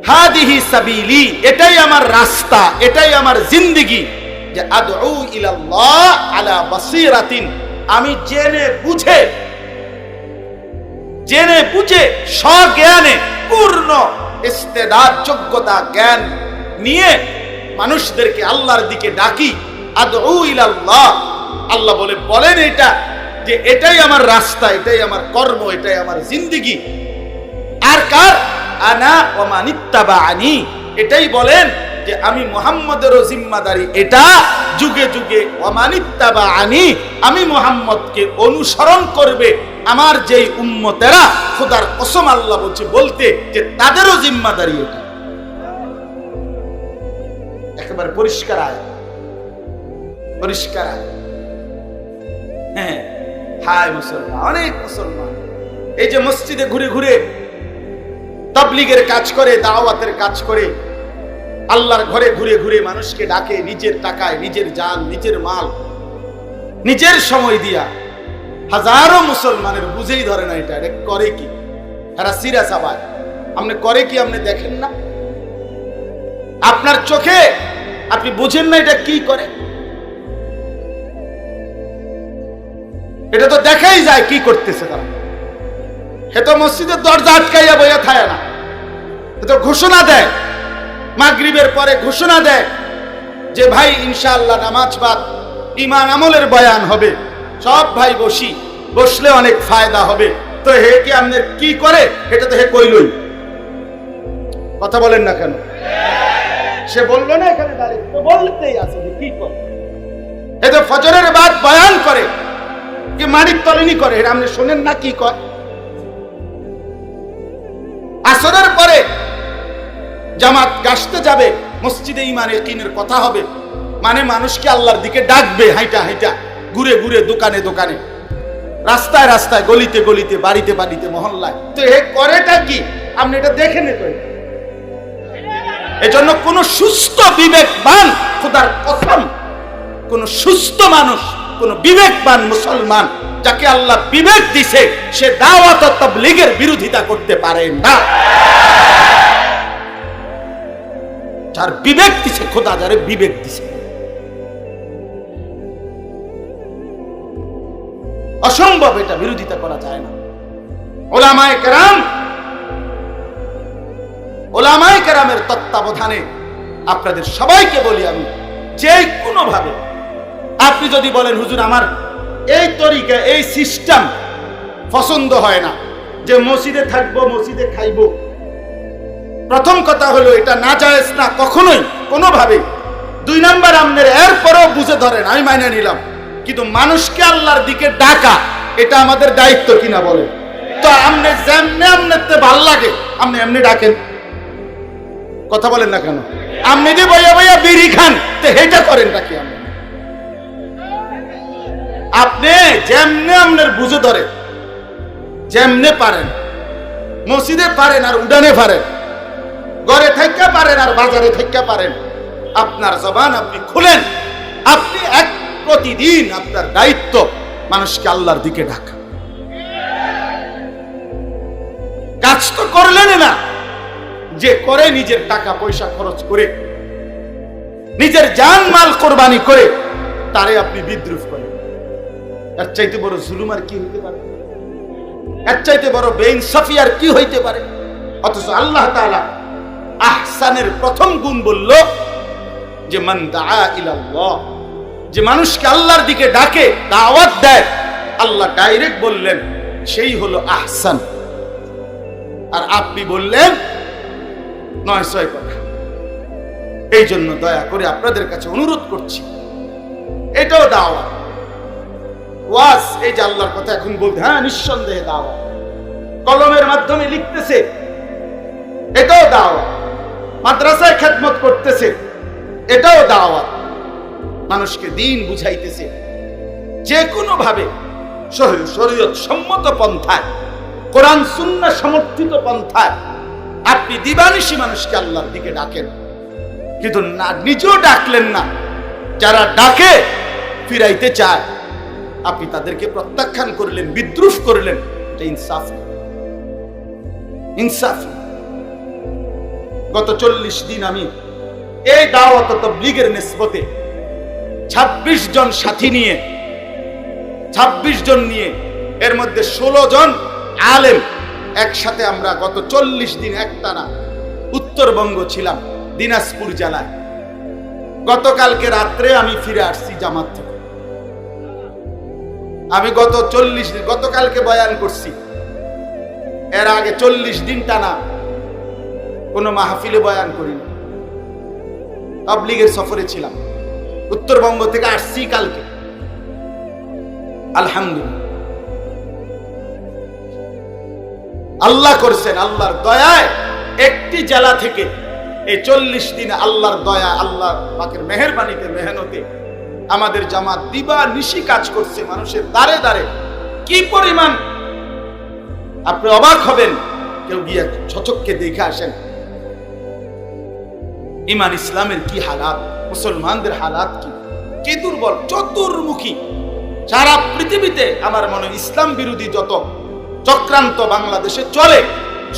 হাদিহি সাবিলি, এটাই আমার রাস্তা, এটাই আমার জিন্দেগি, যে আদউ ইলাল্লাহ আলা বাসিরাতিন, আমি জেনে বুঝে স্বজ্ঞানে পূর্ণ ইস্তেদাদ যোগ্যতা জ্ঞান নিয়ে মানুষদেরকে আল্লাহর দিকে ডাকি। আদউ ইলাল্লাহ, আল্লাহ বলেন এটা যে এটাই আমার রাস্তা, এটাই আমার কর্ম, এটাই আমার জিন্দেগি। আর কার? আনা ওয়া মানিত্তাবাআনি, এটাই বলেন যে আমি মুহাম্মদেরও জিম্মাদারি এটা, যুগে যুগে ওয়া মানিত্তাবাআনি, আমি মুহাম্মদকে অনুসরণ করবে আমার যেই উম্মতেরা, খোদার কসম আল্লাহ বলতে যে তাদেরও জিম্মাদারি এটা। একেবারে পরিষ্কার আয়াত, পরিষ্কার আয়াত। হ্যাঁ, হায় মুসলমান, অনেক মুসলমান এই যে মসজিদে ঘুরে ঘুরে তাবলীগের কাজ করে, দাওয়াতের কাজ করে, আল্লাহর ঘরে ঘুরে ঘুরে মানুষকে ডাকে, নিজের টাকায়, নিজের জান, নিজের মাল, নিজের সময় দিয়া। হাজারো মুসলমানের বুঝেই ধরে না এটা করে কি, এরা সিরিয়াস আবার আপনি করে কি, আপনি দেখেন না? আপনার চোখে আপনি বুঝেন না এটা কি করে? এটা তো দেখাই যায় কি করতেছে তারা। হে তো মসজিদের দরজা আটকাইয়া বইয়া থাকে না, এ তো ঘোষণা দেয়, মাগরিবের পরে ঘোষণা দেয় যে ভাই ইনশাআল্লাহ নামাজ বাদ ঈমান আমলের বয়ান হবে, সব ভাই বসলে অনেক ফায়দা হবে। তো হে কি আপনার কি করে? এটা তো হে কইলই, কথা বলেন না কেন? সে বললো না এখানে দাঁড়িয়ে, তো বলতেই আছে যে কি করে। এ তো ফজরের বাদ বয়ান করে কি মানিক তলেনি করে, এটা আপনি শোনেন না কি কয়? আসরের পরে জামাত গাছতে যাবে, মসজিদে ঈমান ইয়াকিনের কথা হবে, মানে মানুষকে আল্লাহর দিকে ডাকবে, হাইটা হাইটা, ঘুরে ঘুরে, দোকানে দোকানে, রাস্তায় রাস্তায়, গলিতে গলিতে, বাড়িতে বাড়িতে, মহল্লায়। তো এ করেটা কি আপনি এটা দেখেন? এজন্য কোন সুস্থ বিবেকবান, খোদার কসম, কোন সুস্থ মানুষ, কোন বিবেকবান মুসলমান যাকে আল্লাহ বিবেক দিছে, সে দাওয়াত ও তাবলীগের বিরোধিতা করতে পারে না। যার বিবেক দিছে খোদা, যারে বিবেক দিছে, অসম্ভব, এটা বিরোধিতা করা যায় না। ওলামায়ে কেরামের তত্ত্বাবধানে আপনাদের সবাইকে বলি আমি, যে কোনো ভাবে আপনি যদি বলেন হুজুর আমার এই তরিকা, এই সিস্টেম পছন্দ হয় না, যে মসজিদে থাকবো, মসজিদে খাইবো, প্রথম কথা হলো এটা নাজায়েজ না কখনোই, কোনোভাবে। 2 নাম্বার, আপনার এরপরও বুঝে ধরেন, আমি মাইনে নিলাম, কিন্তু মানুষকে আল্লাহর দিকে ডাকা এটা আমাদের দায়িত্ব কিনা বলেন? তো আপনি যেমনি আপনার ভাল লাগে আপনি এমনি ডাকেন, কথা বলেন না কেন? আপনি যে বইয়া বইয়া বিড়ি খান, তো এটা করেন নাকি? আপনি যেমনে আপনার বুঝে ধরে, যেমনে পারেন, মসজিদে পারেন আর উডানে পারেন, ঘরে থেকে পারেন আর বাজারে থেকে পারেন, আপনার জবান আপনি খুলেন, আপনি প্রতিদিন আপনার দায়িত্ব মানুষকে আল্লাহর দিকে ডাকা। কাজ তো করলেন না, যে করে নিজের টাকা পয়সা খরচ করে, নিজের জান মাল কোরবানি করে, তারে আপনি বিদ্রুপ করেন। এর চাইতে বড় জুলুম আর কি হইতে পারে? এর চাইতে বড় বেইনসাফি আর কি হইতে পারে? অথচ আল্লাহ তাআলা আহসানের প্রথম গুণ বলল যে মান দাআ ইলাল্লাহ, যে মানুষকে আল্লাহর দিকে ডাকে, দাওয়াত দেয়, আল্লাহ ডাইরেক্ট বললেন সেই হলো আহসান। আর আপনি বললেন 900 কথা। এই জন্য দয়া করে আপনাদের কাছে অনুরোধ করছি, এটাও দাওয়াত, ওয়াজ। এই যে আল্লাহর কথা এখন বলতে, হ্যাঁ নিঃসন্দেহে দাওয়াত, কলমের মাধ্যমে লিখতেছে, এটাও দাওয়াত, মাদ্রাসায় খেদমত করতেছে, এটাও দাওয়াত, মানুষকে দ্বীন বুঝাইতেছে, যে কোনো ভাবে শরীয়ত সম্মত পন্থায়, কোরআন সুন্নাহ সমর্থিত পন্থায় আপনি দিবানিশি মানুষকে আল্লাহর দিকে ডাকেন, কিন্তু না নিজেও ডাকলেন না, যারা ডাকে ফিরাইতে চায় আপনি তাদেরকে প্রত্যাখ্যান করলেন, বিদ্রুপ করলেন, এটা ইনসাফ না। ইনসাফ। গত 40 দিন আমি এই দাওয়াত ও তাবলীগের নিসবতে 26 জন সাথী নিয়ে, 26 জন নিয়ে, এর মধ্যে 16 জন আলেম একসাথে আমরা গত 40 দিন একটানা উত্তরবঙ্গ ছিলাম, দিনাজপুর জেলায়। গতকালকে রাত্রে আমি ফিরে আসছি জামাত থেকে। আমি গতকালকে বয়ান করছি, এর আগে 40 দিন টানা কোন মাহফিলে বয়ান করিনি। তাবলীগের সফরে ছিলাম, উত্তরবঙ্গ থেকে আসছি কালকে। আলহামদুলিল্লাহ, আল্লাহ করছেন, আল্লাহর দয়ায় একটি জেলা থেকে এই 40 দিন আল্লাহর দয়া, আল্লাহর পাকের মেহেরবানিতে, মেহনতে আমাদের জামাত দিবা নিশি কাজ করছে মানুষের দ্বারে দ্বারে। কি পরিমাণ আপনি অবাক হবেন, কেউ গিয়ে ছচককে দেখে আসেন ইমান ইসলামের কি হালাত, মুসলমানদের হালাত কি দুর্বল, চতুর্মুখী। সারা পৃথিবীতে আমার মনে হয় ইসলাম বিরোধী যত চক্রান্ত বাংলাদেশে চলে,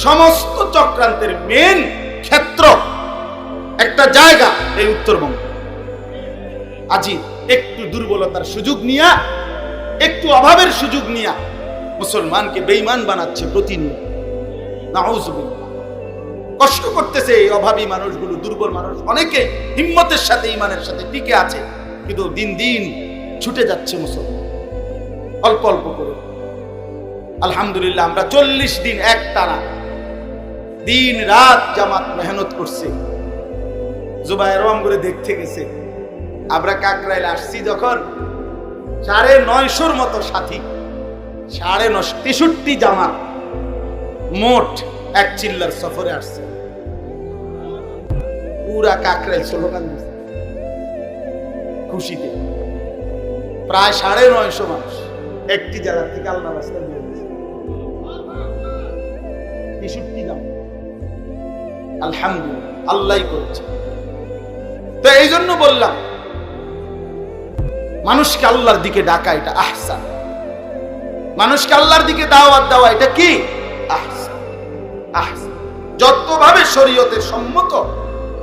সমস্ত চক্রান্তের মেন ক্ষেত্র একটা জায়গা এই উত্তরবঙ্গ। আজি একটু দুর্বলতার সুযোগ নিয়া, একটু অভাবের সুযোগ নিয়া মুসলমানকে বেঈমান বানাচ্ছে প্রতিনিয়ত। নাউযুবিল্লাহ। কষ্ট করতেছে এই অভাবী মানুষগুলো, দুর্বল মানুষ। অনেকে হিম্মতের সাথে, ঈমানের সাথে টিকে আছে, কিন্তু দিন দিন ছুটে যাচ্ছে মুসলমান অল্প অল্প করে। আলহামদুলিল্লাহ, আমরা 40 দিন একটানা দিন রাত জামাত মেহনত করছে। জুবায়ের করে দেখতে গেছে। আমরা কাকরাইল আসছি যখন 950 মতো সাথী, 63 জামাত মোট এক চিল্লার সফরে আসছে। পুরা কাকরাইল স্লোগান দিচ্ছে খুশিতে। প্রায় 950 মানুষ একটি জায়গা থেকে আল্লাহ রাস্তা দিয়ে দিচ্ছে। 63 জামাত। আলহামদুলিল্লাহ, আল্লাহই করেছে। তো এই জন্য বললাম, মানুষকে আল্লাহর দিকে ডাকা এটা আহসান, মানুষকে আল্লাহর দিকে দাওয়াত দেওয়া এটা কি আহসান। আহসান যতভাবে শরীয়তের সম্মত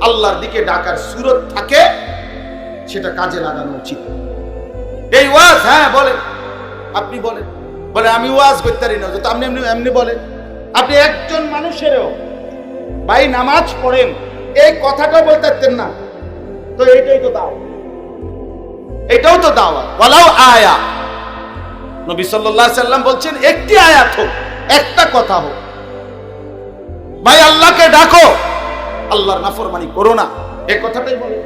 আল্লাহর দিকে ডাকার সুরত থাকে সেটা কাজে লাগানো উচিত। এই ওয়াজ, হ্যাঁ বলেন, আপনি বলেন, বলে আমি ওয়াজ করতে পারি না, তো আপনি এমনি বলেন। আপনি একজন মানুষেরও ভাই নামাজ পড়েন এই কথাটা বলতে পারতেন না, তো এইটাই তো দাওয়াত, এটাও তো দাওয়াত। ওয়ালাউ আয়া, নবী সাল্লাল্লাহু আলাইহি সাল্লাম বলছেন একটি আয়াত হোক, একটা কথা হোক, ভাই আল্লাহকে ডাকো, আল্লাহর নাফরমানি করো না, এই কথাটাই বলে।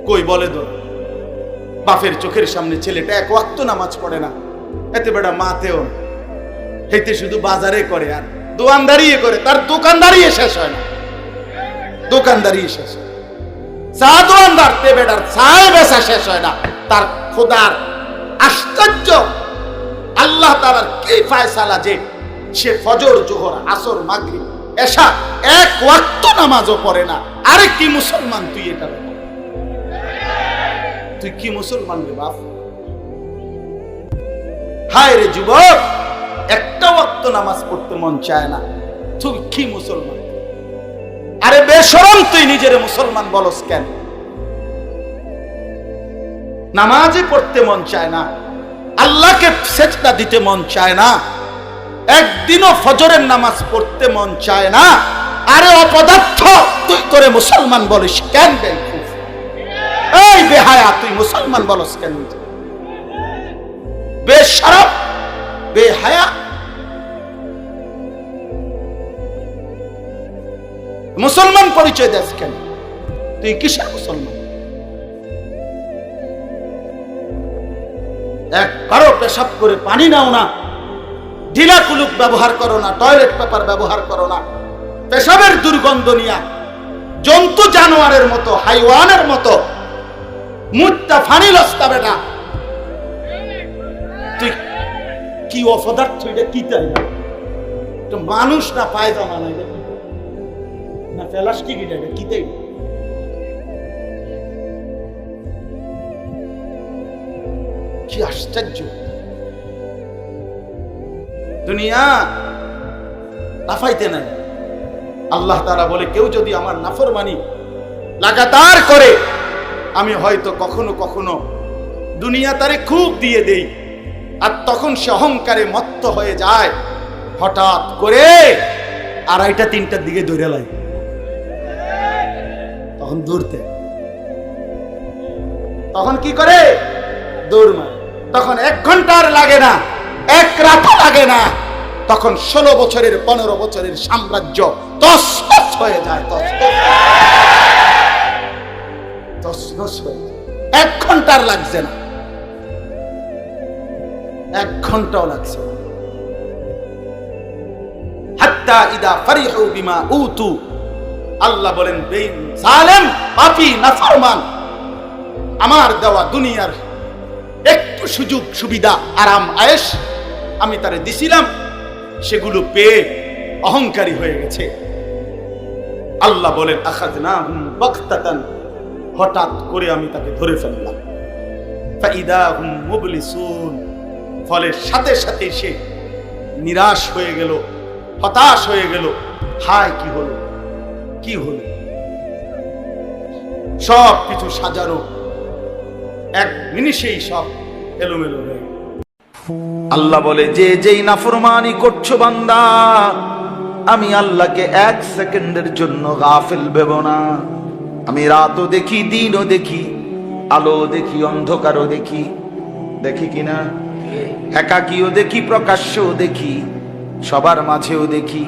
কই বলে তো, বাপের চোখের সামনে ছেলেটা এক ওয়াক্ত নামাজ পড়ে না, এতে বেটা মাতেও হেতে শুধু বাজারে করে আর দোকানদারি করে, তার দোকানদারি শেষ হয় না, দোকানদারি শেষ হয়। চা দোকানদার তে বেটার চায় বেচা শেষ হয় না, তার খোদার আশ্চর্য আল্লাহ তাআলার কি ফয়সালা যে সে ফজর, জোহর, আসর, মাগরিব, এশা এক ওয়াক্ত নামাজও পড়ে না। আরে কি মুসলমান তুই, এটা তুই কি মুসলমান রে বাপ? হায় রে যুবক, একটা ওয়াক্ত নামাজ পড়তে মন চায় না, তুই কি মুসলমান? আরে বেশরম, তুই নিজের মুসলমান বলস কেন? নামাজে পড়তে মন চায় না, আল্লাহকে সেজদা দিতে মন চায় না, একদিনও ফজরের নামাজ পড়তে মন চায় না। আরে অপদার্থ, তুই করে মুসলমান বলিস কেন? এই বেহায়া, তুই মুসলমান বলস কেন? বেশরম, বেহায়া, মুসলমান পরিচয় দেস কেন? তুই কিসের মুসলমান? এক কারো পেশাব করে পানি নাও না, ঢিলা কুলুক ব্যবহার করো না, টয়লেট পেপার ব্যবহার করো না, পেশাবের দুর্গন্ধ নিয়া জন্তু জানোয়ারের মতো, হাইওয়ানের মতো মুত্তা ফানি লস্তা বেটা, তুই কি অপদার্থ? এটা কি তাই না? মানুষ না পায়জামা না, না প্লাস্টিক, এটা কি তাই? কি আশ্চর্য! দুনিয়া লাফাইতে নাই। আল্লাহ তাআলা বলে, কেউ যদি আমার নাফরমানি লাগাতার করে, আমি হয়তো কখনো কখনো দুনিয়া তারে খুব দিয়ে দেই, আর তখন সে অহংকারে মত্ত হয়ে যায়। হঠাৎ করে 2:30-3টার দিকে দৌড়ে লাই, তখন দৌড়তে, তখন কি করে? দৌড় মারে। তখন 1 ঘন্টা আর লাগে না, 1 রাত লাগে না, তখন 16 বছরের 15 বছরের সাম্রাজ্য তছনছ হয়ে যায়। তছনছ হয়ে যায়। 1 ঘন্টার লাগছে না, 1 ঘন্টাও লাগছে না। হাত্তা ইদা ফারিহু বিমা উতু, আল্লাহ বলেন, জালেম, পাপী, নাফরমান, আমার দেওয়া দুনিয়ার একটু সুযোগ সুবিধা, আরাম আয়েশ আমি তারে দিছিলাম, সেগুলো পেয়ে অহংকারী হয়ে গেছে। আল্লাহ বলেন, আখাযনাহুম বাগতাতান, হঠাৎ করে আমি তাকে ধরে ফেললাম। ফাইদা হুম মুবলিসুন, ফলে সাথে সাথে সে নিরাশ হয়ে গেল, হতাশ হয়ে গেল। হায়, কি হলো, কি হলো! সব কিছু সাজানো, 1 নিমিষেই সব এলোমেলো হয়ে গেল। আল্লাহ বলে, যে যেই নাফরমানি করছো বান্দা, আমি আল্লাহকে 1 সেকেন্ডের জন্য গাফিল ভেবো না। আমি রাতও দেখি, দিনও দেখি, আলো দেখি, অন্ধকারও দেখি, দেখি কিনা? একাকীও দেখি, প্রকাশ্যও দেখি, সবার মাঝেও দেখি।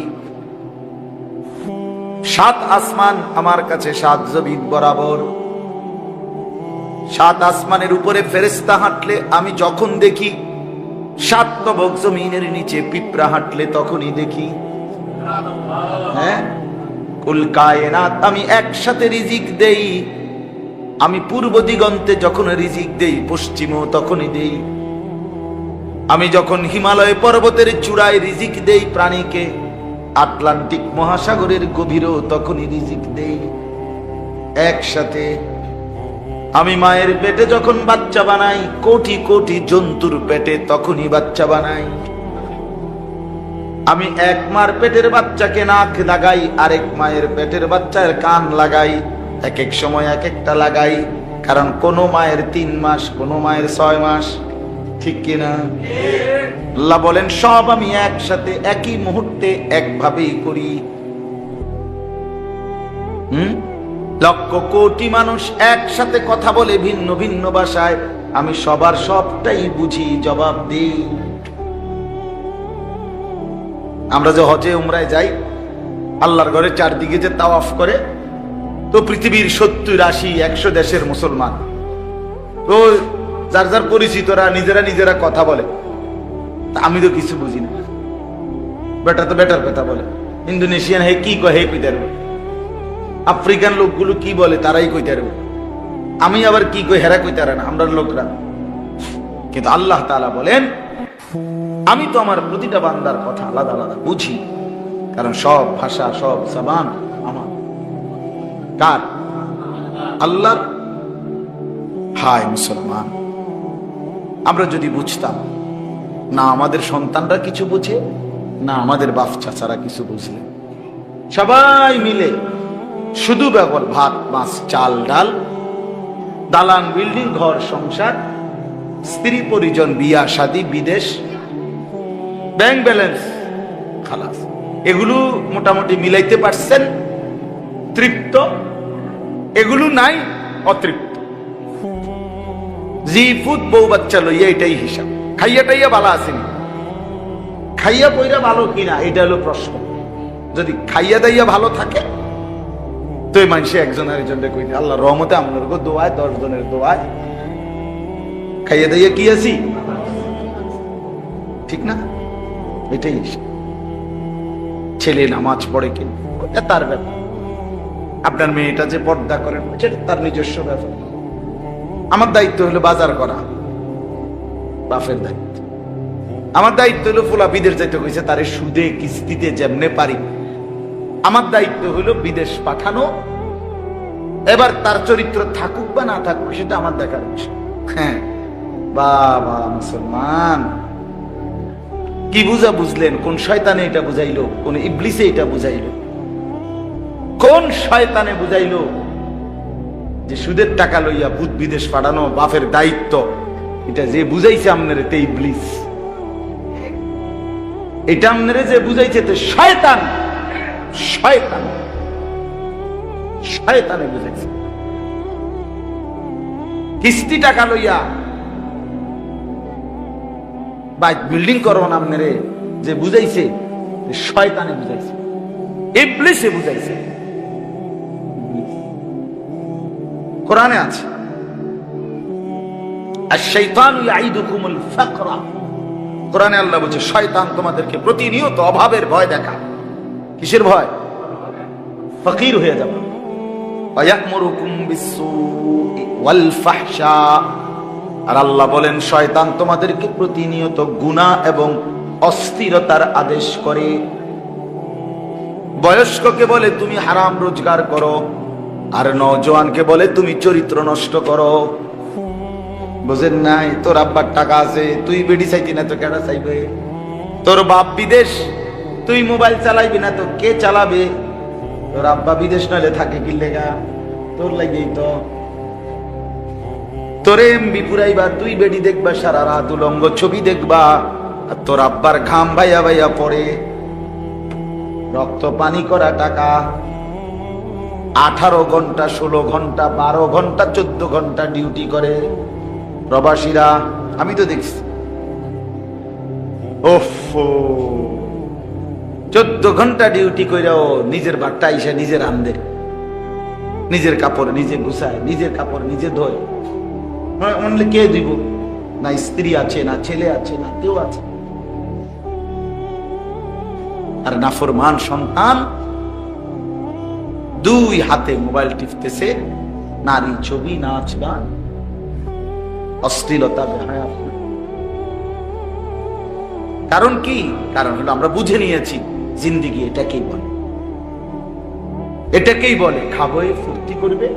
7 আসমান আমার কাছে 7 জমিন বরাবর। 7 আসমানের উপরে ফেরেশতা হাঁটলে আমি যখন দেখি, 7 তবক জমিনের নিচে পিঁপড়া হাঁটলে তখনই দেখি। হ্যাঁ, কুল কায়নাত আমি একসাথে রিজিক দেই। আমি পূর্ব দিগন্তে যখন রিজিক দেই, পশ্চিমেও তখনই দেই। আমি যখন হিমালয় পর্বতের চূড়ায় রিজিক দেই প্রাণীকে, আটলান্টিক মহাসাগরের গভীরেও তখনই রিজিক দেই একসাথে। আমি মায়ের পেটে যখন বাচ্চা বানাই, কোটি কোটি জন্তুর পেটে তখনই বাচ্চা বানাই। আমি 1 মার পেটের বাচ্চাকে নাক লাগাই, আরেক মায়ের পেটের বাচ্চার কান লাগাই, এক এক সময় এক একটা লাগাই। কারণ কোন মায়ের 3 মাস, কোন মায়ের 6 মাস, ঠিক কিনা? আল্লাহ বলেন, সব আমি একসাথে একই মুহূর্তে একভাবেই করি। লক্ষ কোটি মানুষ একসাথে কথা বলে ভিন্ন ভিন্ন ভাষায়, আমি সবার সবটাই বুঝি, জবাব দিই। আমরা যে হজে উমরায় যাই, আল্লাহর ঘরে চারদিকে যে তাওয়াফ করে, তো পৃথিবীর 70, 80, 100 দেশের মুসলমান, তো যার যার পরিচিতরা নিজেরা কথা বলে। আমি তো কিছু বুঝি না, বেটা তো বেটার কথা বলে। ইন্দোনেশিয়ান হে কি কয়, হে কইতে পারবে। আফ্রিকান লোকগুলো কি বলে, তারাই কইতে পারবে। আমি আবার কি কই, হেরা কইতে পারে না, আমরা লোকরা। কিন্তু আল্লাহ তাআলা বলেন, আমি তো আমার প্রতিটা বান্দার কথা আলাদা আলাদা বুঝি, কারণ সব ভাষা, সব জবান আমার। কার? আল্লাহর। হায় মুসলমান, আমরা যদি বুঝতাম, না আমাদের সন্তানরা কিছু বুঝে, না আমাদের বাপ চাচারা কিছু বুঝলে, সবাই মিলে শুধু ব্যবহার ভাত, মাছ, চাল, ডাল, দালান, বিল্ডিং, ঘর, সংসার, স্ত্রী, পরিজন, বিয়া শাদী, বিদেশ, ব্যাংক ব্যালেন্স, খালাস, এগুলো মোটামুটি মিলাইতে পারছেন, তৃপ্ত। এগুলো নাই, অতৃপ্ত। জি ফুট, বউ বাচ্চা লইয়া, এটাই হিসাব। খাইয়া টাইয়া ভালো আসেনি, খাইয়া পইরা ভালো কিনা, এটা হলো প্রশ্ন। যদি খাইয়া দাইয়া ভালো থাকে, তো এই মানুষে একজন আরেকজনকে কই, আল্লাহ রহমতে আপনার দোয়ায়, 10 জনের দোয়ায় খাইয়া দাইয়া কি আছি, ঠিক না? এটাই ছেলে নামাজ পড়ে কিনা, ওটা তার ব্যাপার। আপনার মেয়েটা যে পর্দা করেন, সেটা তার নিজস্ব ব্যাপার। আমার দায়িত্ব হলো বাজার করা, বাপের দায়িত্ব। আমার দায়িত্ব হলো ফুলা বিদেশ যাইতে কইছে, তারে সুদে কিস্তিতে যেমনে পারি। আমার দায়িত্ব হলো বিদেশ পাঠানো। এবার তার চরিত্র থাকুক বা না থাকুক, সেটা আমার দেখার বিষয়। হ্যাঁ, বাবা মুসলমান, কি বুঝা বুঝলেন? কোন শয়তানে এটা বুঝাইলো? কোন ইবলিসে এটা বুঝাইলো? কোন শয়তানে বুঝাইলো যে সুদের টাকা লইয়া ভূত বিদেশ পাঠানো বাপের দায়িত্ব? এটা যে বুঝাইছে আপনারে তে ইবলিস। এটা আপনারে যে বুঝাইছে তে শয়তান। শয়তান, শয়তানে বুঝাইছে। কিস্তি টাকা লইয়া বাইক বিল্ডিং করো আপনারে যে বুঝাইছে, শয়তানে বুঝাইছে, ইবলিসে বুঝাইছে। কোরআনে আছে আশ-শাইতানু ইয়াইদুকুমুল ফাকরা। কোরআনে আল্লাহ বলছে শয়তান তোমাদেরকে প্রতিনিয়ত অভাবের ভয় দেখায়। কিসের ভয়? ফকির হয়ে যাবে। ওয়া ইয়া'মুরুকুম বিস-সু'i ওয়াল ফাহশা। আর আল্লাহ বলেন শয়তান তোমাদেরকে প্রতিনিয়ত গুনাহ এবং অস্থিরতার আদেশ করে। বয়স্ককে বলে তুমি হারাম রোজগার করো, আর নওজোয়ানকে বলে তুমি চরিত্র নষ্ট করো। বুঝেন নাই? তোর আব্বার টাকা আছে, তুই বেডি চাইতি না তো কেডা চাইবে? তোর বাপ বিদেশ, তুই মোবাইল চালাইবি না তো কে চালাবে? তোর আব্বা বিদেশ নইলে থাকে কি লেগা? তোর লাগেই তো। তোরে এমবি পুরাইবা, তুই বেডি দেখবা সারা রাত, উলঙ্গ ছবি দেখবা, আর তোর আব্বার ঘাম ভাইয়া ভাইয়া পড়ে। রক্ত পানি করা টাকা 18 ঘন্টা 16 ঘন্টা 12 ঘন্টা 14 ঘন্টা ডিউটি করে প্রবাসীরা। আমি তো দেখছি। ওফ, 14 ঘন্টা ডিউটি কইরাও নিজের ভাতটা এসে নিজে রান্ধে, নিজের কাপড় নিজে গুছায়, নিজের কাপড় নিজে ধোয়। অনলি কে দিব? না স্ত্রী আছে, না ছেলে আছে, না কেউ আছে। আর নাফরমান সন্তান 2 হাতে মোবাইল টিপতেছে, নারী ছবি, নাচ গান, অশ্লীলতা, বেহায়া। কারণ কি? কারণ হলো আমরা বুঝে নিয়েছি জিন্দেগি এটাকেই বলে, এটাকেই বলে খাবে ফুর্তি করবে।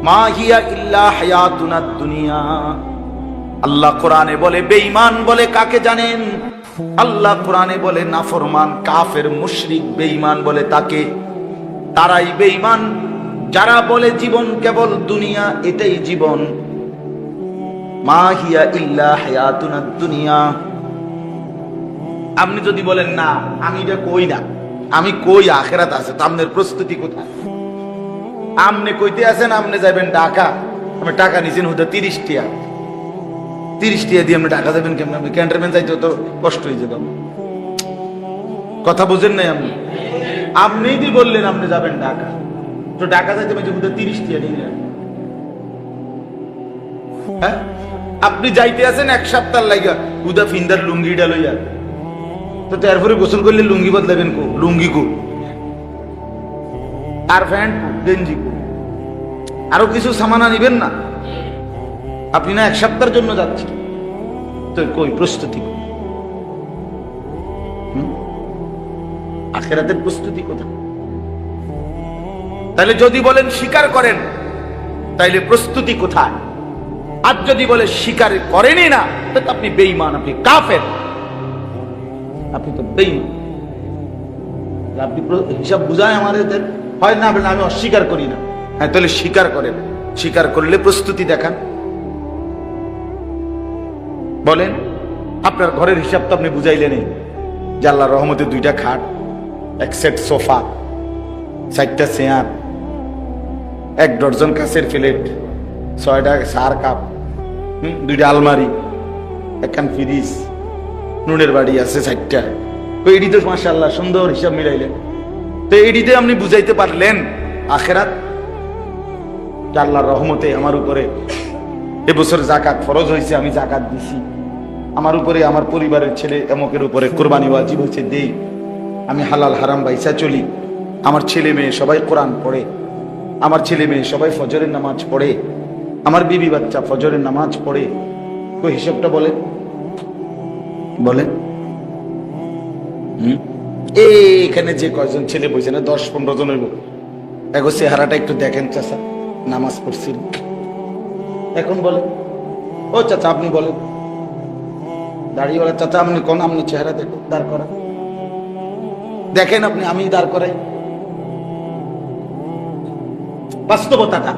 মা হিয়া ইল্লা হায়াতুনাদ দুনিয়া। আল্লাহ কোরআনে বলে বেঈমান বলে কাকে জানেন? আল্লাহ কোরআনে বলে নাফরমান, কাফের, মুশরিক বেঈমান বলে তাকে। তারাই বেঈমান যারা বলে জীবন কেবল দুনিয়া, এটাই জীবন। মা হিয়া ইল্লা হায়াতুনাদ দুনিয়া। আপনি যদি বলেন না আমি এটা কই না, আমি কই আখিরাত আছে, তো আপনার প্রস্তুতি কোথায়? আপনি কইতে আছেন আপনি যাবেন ঢাকা, আমি টাকা নিছেন হুদা 30 টাকা, 30 টাকা দিয়ে আপনি ঢাকা যাবেন কেমন? আপনি ক্যান্টনমেন্ট যাইতে তো কষ্ট হয়ে যেত। কথা বুঝেন নাই আপনি? আপনিই দি বললেন আপনি যাবেন ঢাকা, তো ঢাকা যাইতে হুদা 30 টাকা নিলেন। হ্যাঁ, আপনি যাইতে আছেন 1 সপ্তাহ লাগা হুদা ফিন্দার লুঙ্গিটা লইয়া, তো তারপরে গোসল করলে লুঙ্গি বদলাবেন কো? লুঙ্গি কো? আর প্যান্ট গেঞ্জি কো? আরো কিছু সামানা নিবেন না? আপনি না 1 সপ্তাহের জন্য যাচ্ছেন, তো কই প্রস্তুতি? আখিরাতের প্রস্তুতি কোথায়? তাহলে যদি বলেন স্বীকার করেন, তাইলে প্রস্তুতি কোথায়? আর যদি বলে স্বীকার করেনই না, তাহলে আপনি বেঈমান, আপনি কাফের, আপনি তো বেঈমান। আপনি হিসাব বুঝায় আমাদের হয় না, আমি অস্বীকার করি না। হ্যাঁ, তাহলে স্বীকার করেন। স্বীকার করলে প্রস্তুতি দেখান। বলেন আপনার ঘরের হিসাব তো আপনি বুঝাইলেন যে আল্লাহর রহমতে 2টা খাট, 1 সেট সোফা, 4টা চেয়ার, 1 ডজন কাঁচের প্লেট, 6টা সার কাপ, 2টা আলমারি, 1খান ফ্রিজ, নুনের বাড়ি আছে 4টা। তো এটি তো মাশাআল্লাহ সুন্দর হিসাব মিলাইলেন। তো এটিতে আপনি বুঝাইতে পারলেন আখিরাত? আল্লাহর রহমতে আমার উপরে এবছর যাকাত ফরজ হয়েছে, আমি যাকাত দিছি। আমার উপরে আমার পরিবারের ছেলে এমকের উপরে কোরবানি ওয়াজিব হয়েছে, দেই। আমি হালাল হারাম বাইসা চলি। আমার ছেলে মেয়ে সবাই কোরআন পড়ে, আমার ছেলে মেয়ে সবাই ফজরের নামাজ পড়ে, আমার বিবি বাচ্চা ফজরের নামাজ পড়ে। তো হিসাবটা বলেন, বলেন। এখানে যে কয়জন ছেলে বসে না, 10-15 জন হইব, এগো চেহারাটা একটু দেখেন চাচা, নামাজ পড়ছিল। এখন বলে ও চাচা আপনি বলেন, দাড়িওয়ালা চাচা আপনি কোন, আপনি চেহারা দেখুন, দাঁড় করা দেখেন আপনি, আমি দাঁড় করাই। বাস্তবতাটা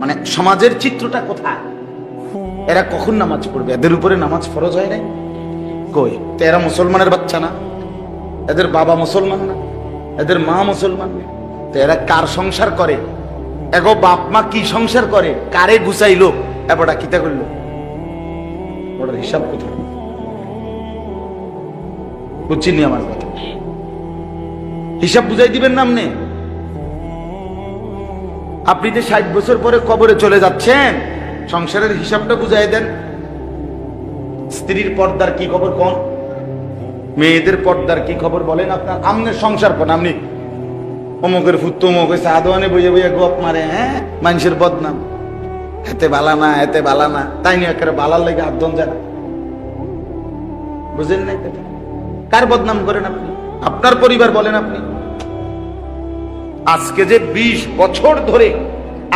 মানে সমাজের চিত্রটা কোথায়? এরা কখন নামাজ পড়বে? এদের উপরে নামাজ ফরজ হয় নাই? কই? তো এরা মুসলমানের বাচ্চা না? এদের বাবা মুসলমান না? এদের মা মুসলমান না? তো এরা কার সংসার করে? এগো বাপ মা কি সংসার করে? কারে গুছাইলো? এবারটা কিতা করলো? ওটার হিসাব কোথায়? বুঝছিনি আমার কথা? হিসাব বুঝাই দিবেন না আপনি? আপনি যে 60 বছর পরে কবরে চলে যাচ্ছেন, সংসারের হিসাবটা বুঝাই দেন। স্ত্রীর পর্দার কি খবর কোন? মেয়েদের পর্দার কি খবর বলেন? আপনার আমনের সংসার কোন? আপনি অমুকের ফুত্ত অমুক হয়েছে আদোয়ানে বইয়ে বইয়ে গোপ মারে, হ্যাঁ মানুষের বদনাম, এতে বালা না এতে বালা না, তাই নিয়ে একেবারে বালার লেগে আদন যায় না। বুঝেন নাই? কার বদনাম করেন আপনি? আপনার পরিবার বলেন আপনি। আজকে যে 20 বছর ধরে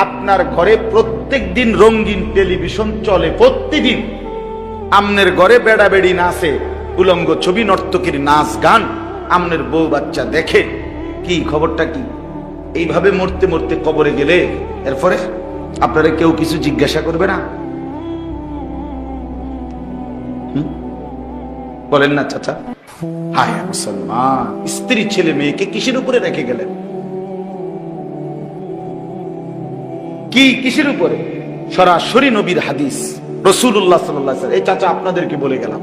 আপনার ঘরে প্রত্যেক দিন রঙিন টেলিভিশন চলে, প্রতিদিন আমনের ঘরে বেড়া বেড়ি নাচে, উলঙ্গ ছবি, নর্তকীর নাচ গান, আমনের বউ বাচ্চা দেখে, কি খবরটা কি? এইভাবে মরতে মরতে কবরে গেলে এরপরে আপনারা কেউ কিছু জিজ্ঞাসা করবে না? বলেন না চাচা? হায় মুসলমান, স্ত্রী ছেলে মেয়েকে কিসের উপরে রেখে গেলেন? কি কিসের উপরে? সরাসরি নবীর হাদিস, রাসূলুল্লাহ সাল্লাল্লাহু আলাইহি ওয়াসাল্লাম। এই চাচা আপনাদেরকে বলে গেলাম,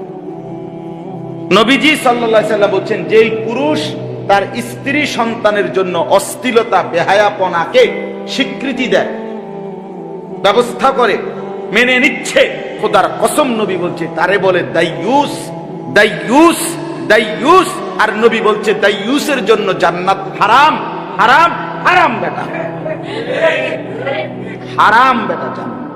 নবীজি সাল্লাল্লাহু আলাইহি ওয়াসাল্লাম বলছেন, যেই পুরুষ তার স্ত্রী সন্তানের জন্য অশ্লীলতা বেহায়াপনাকে স্বীকৃতি দেয়, ব্যবস্থা করে, মেনে নিচ্ছে, খোদার কসম নবী বলছে তারে বলে দাইয়ুস। দাইয়ুস, দাইয়ুস। আর নবী বলছে দাইয়ুসের জন্য জান্নাত হারাম, হারাম, হারাম বেটা, হারাম বেটা জান্নাত।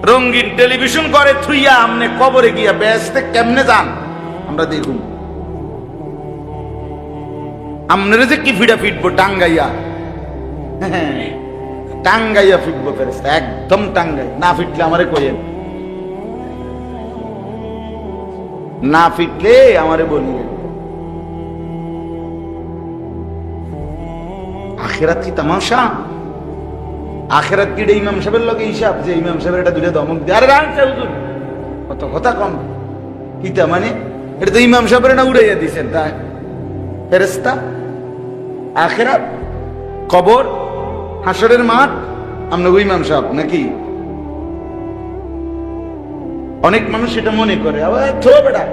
রঙিন টেলিভিশন করে থুইয়া আমনে কবরে গিয়া বেহেশতে কেমনে যান আমরা দেখুন। আমনের যে কি ফিডা ফিটবো টাঙ্গাইয়া, টাঙ্গাইয়া ফিটবো ফেরেশতা, একদম টাঙ্গাই। না ফিটলে আমারে কইেন, না ফিটলে আমারে বলিয়েন। আখিরাত কি তামাশা? আখিরাত কি ইমাম সাহেবের লগে হিসাব যে ইমাম সাহেবের এটা দুইটা ধমক দিয়ে আরে রানছে হুজুর, কত কথা কম কিতা মানে? এটা তো ইমাম সাহেবের না উড়াইয়া দিয়েছেন তাই ফেরেশতা। আখিরাত, কবর, হাসরের মাঠ, আপনাকে ইমাম সাহেব নাকি? অনেক মানুষ সেটা মনে করে, আবার থো বেটা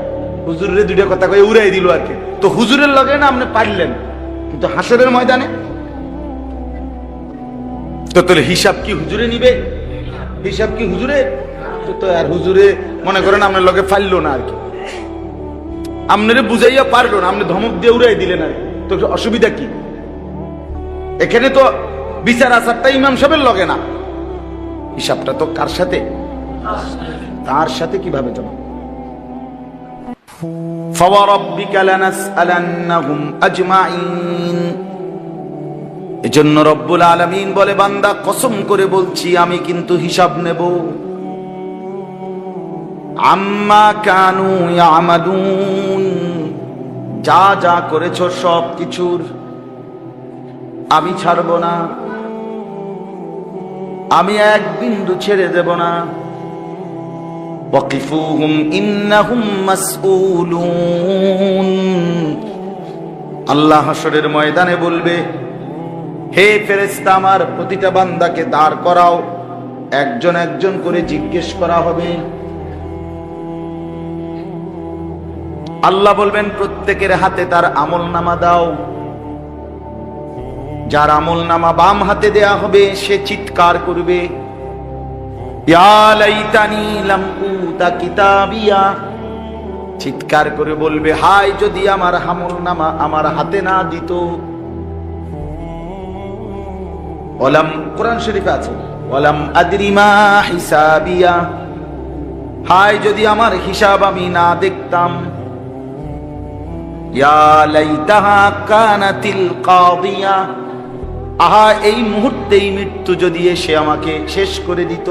হুজুরের দুইটা কথা কয়ে উড়াই দিল আর কি। তো হুজুরের লগে না আপনি পারলেন, কিন্তু হাসরের ময়দানে তো তাহলে হিসাব কি হুজুরে নিবে? হিসাব কি হুজুরে? তো আর হুজুরে মনে করেন আপনার লগে ফাইললো না আর কি, আপনারে বুঝাইয়া পারলো না, আপনি ধমক দিয়ে উড়াই দিলেন আর কি। তো অসুবিধা কি? এখানে তো বিচার আচারটা ইমাম সাহেবের লগে না, হিসাবটা তো কার সাথে? তার সাথে। কিভাবে জমা? ফাওয়ারাব্বিকা লানাসআলান্নাহুম আজমাইন। এজন্য রব্বুল আলামিন বলে, বান্দা কসম করে বলছি আমি কিন্তু হিসাব নেব। আম্মা কানু ইয়ামালুন, যা যা করেছো সব কিছুর আমি ছাড়ব না, আমি এক বিন্দু ছেড়ে দেব না। ওয়াকিফুহুম ইন্নাহুম মাসউলুন। আল্লাহ হাসরের ময়দানে বলবে, হে ফেরেশতা আমার প্রতিটা বান্দাকে দাঁড় করাও, একজন একজন করে জিজ্ঞেস করা হবে। আল্লাহ বলবেন প্রত্যেকের হাতে তার আমলনামা দাও। যার আমলনামা বাম হাতে দেয়া হবে সে চিৎকার করবে, ইয়া লাইতানি লাম উতা কিতাবিয়া। চিৎকার করে বলবে, হায় যদি আমার আমলনামা আমার হাতে না দিত। ওয়ালাম, কোরআন শরীফে আছে, ওয়ালাম আদরি মা হিসাবিয়া। হায় যদি আমার হিসাব আমি না দেখতাম। ইয়া লাইতাহা কানাতিল কাদিয়া। আহা এই মুহূর্তেই মৃত্যু যদি এসে আমাকে শেষ করে দিত।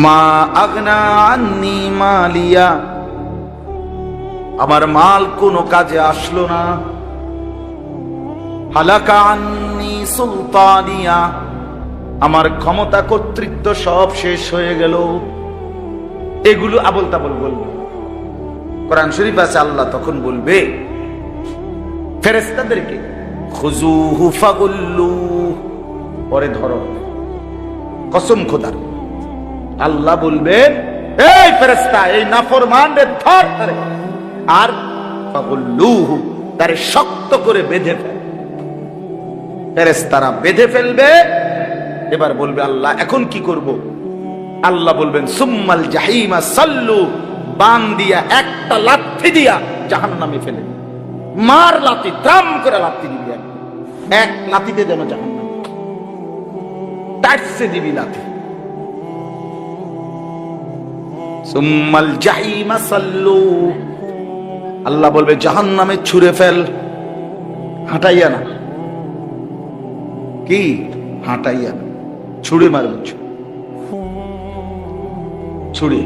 মা আগনা আন্নি মালিয়া, আমার মাল কোনো কাজে আসলো না। হালাকা আন্নি সুলতানিয়া, আমার ক্ষমতা কর্তৃত্ব সব শেষ হয়ে গেল। এগুলো আবল তাবল বলবে। কোরআন শরীফ আছে, আল্লাহ তখন বলবে ফেরেশতাদেরকে, খুযুহু ফাগুল্লু, পরে ধরো। কসম খোদার, আল্লাহ বলবেন এই ফেরেশতা, এই নাফরমানদের ধর ধরে, আর ফাগুল্লুহু, তারে শক্ত করে বেঁধে ফেল। ফেরেশতারা বেঁধে ফেলবে। এবার বলবে আল্লাহ এখন কি করব? আল্লাহ বলবেন সুম্মাল জাহিমা সাল্লু, বান দিয়া একটা লাথি দিয়া জাহান্নামে ফেলে। মার লাথি, ত্রাম করে লাথি দিবি, এক লাথিতে যেন জাহান্নামে টাইটসে দিবি লাথি। সুম্মাল জাহিমা সাল্লু, আল্লাহ বলবে জাহান্নামে ছুঁড়ে ফেল, হাঁটাইয়া না। কি হাঁটাইয়া না, ছুঁড়ে মারবে, ছুঁড়ে।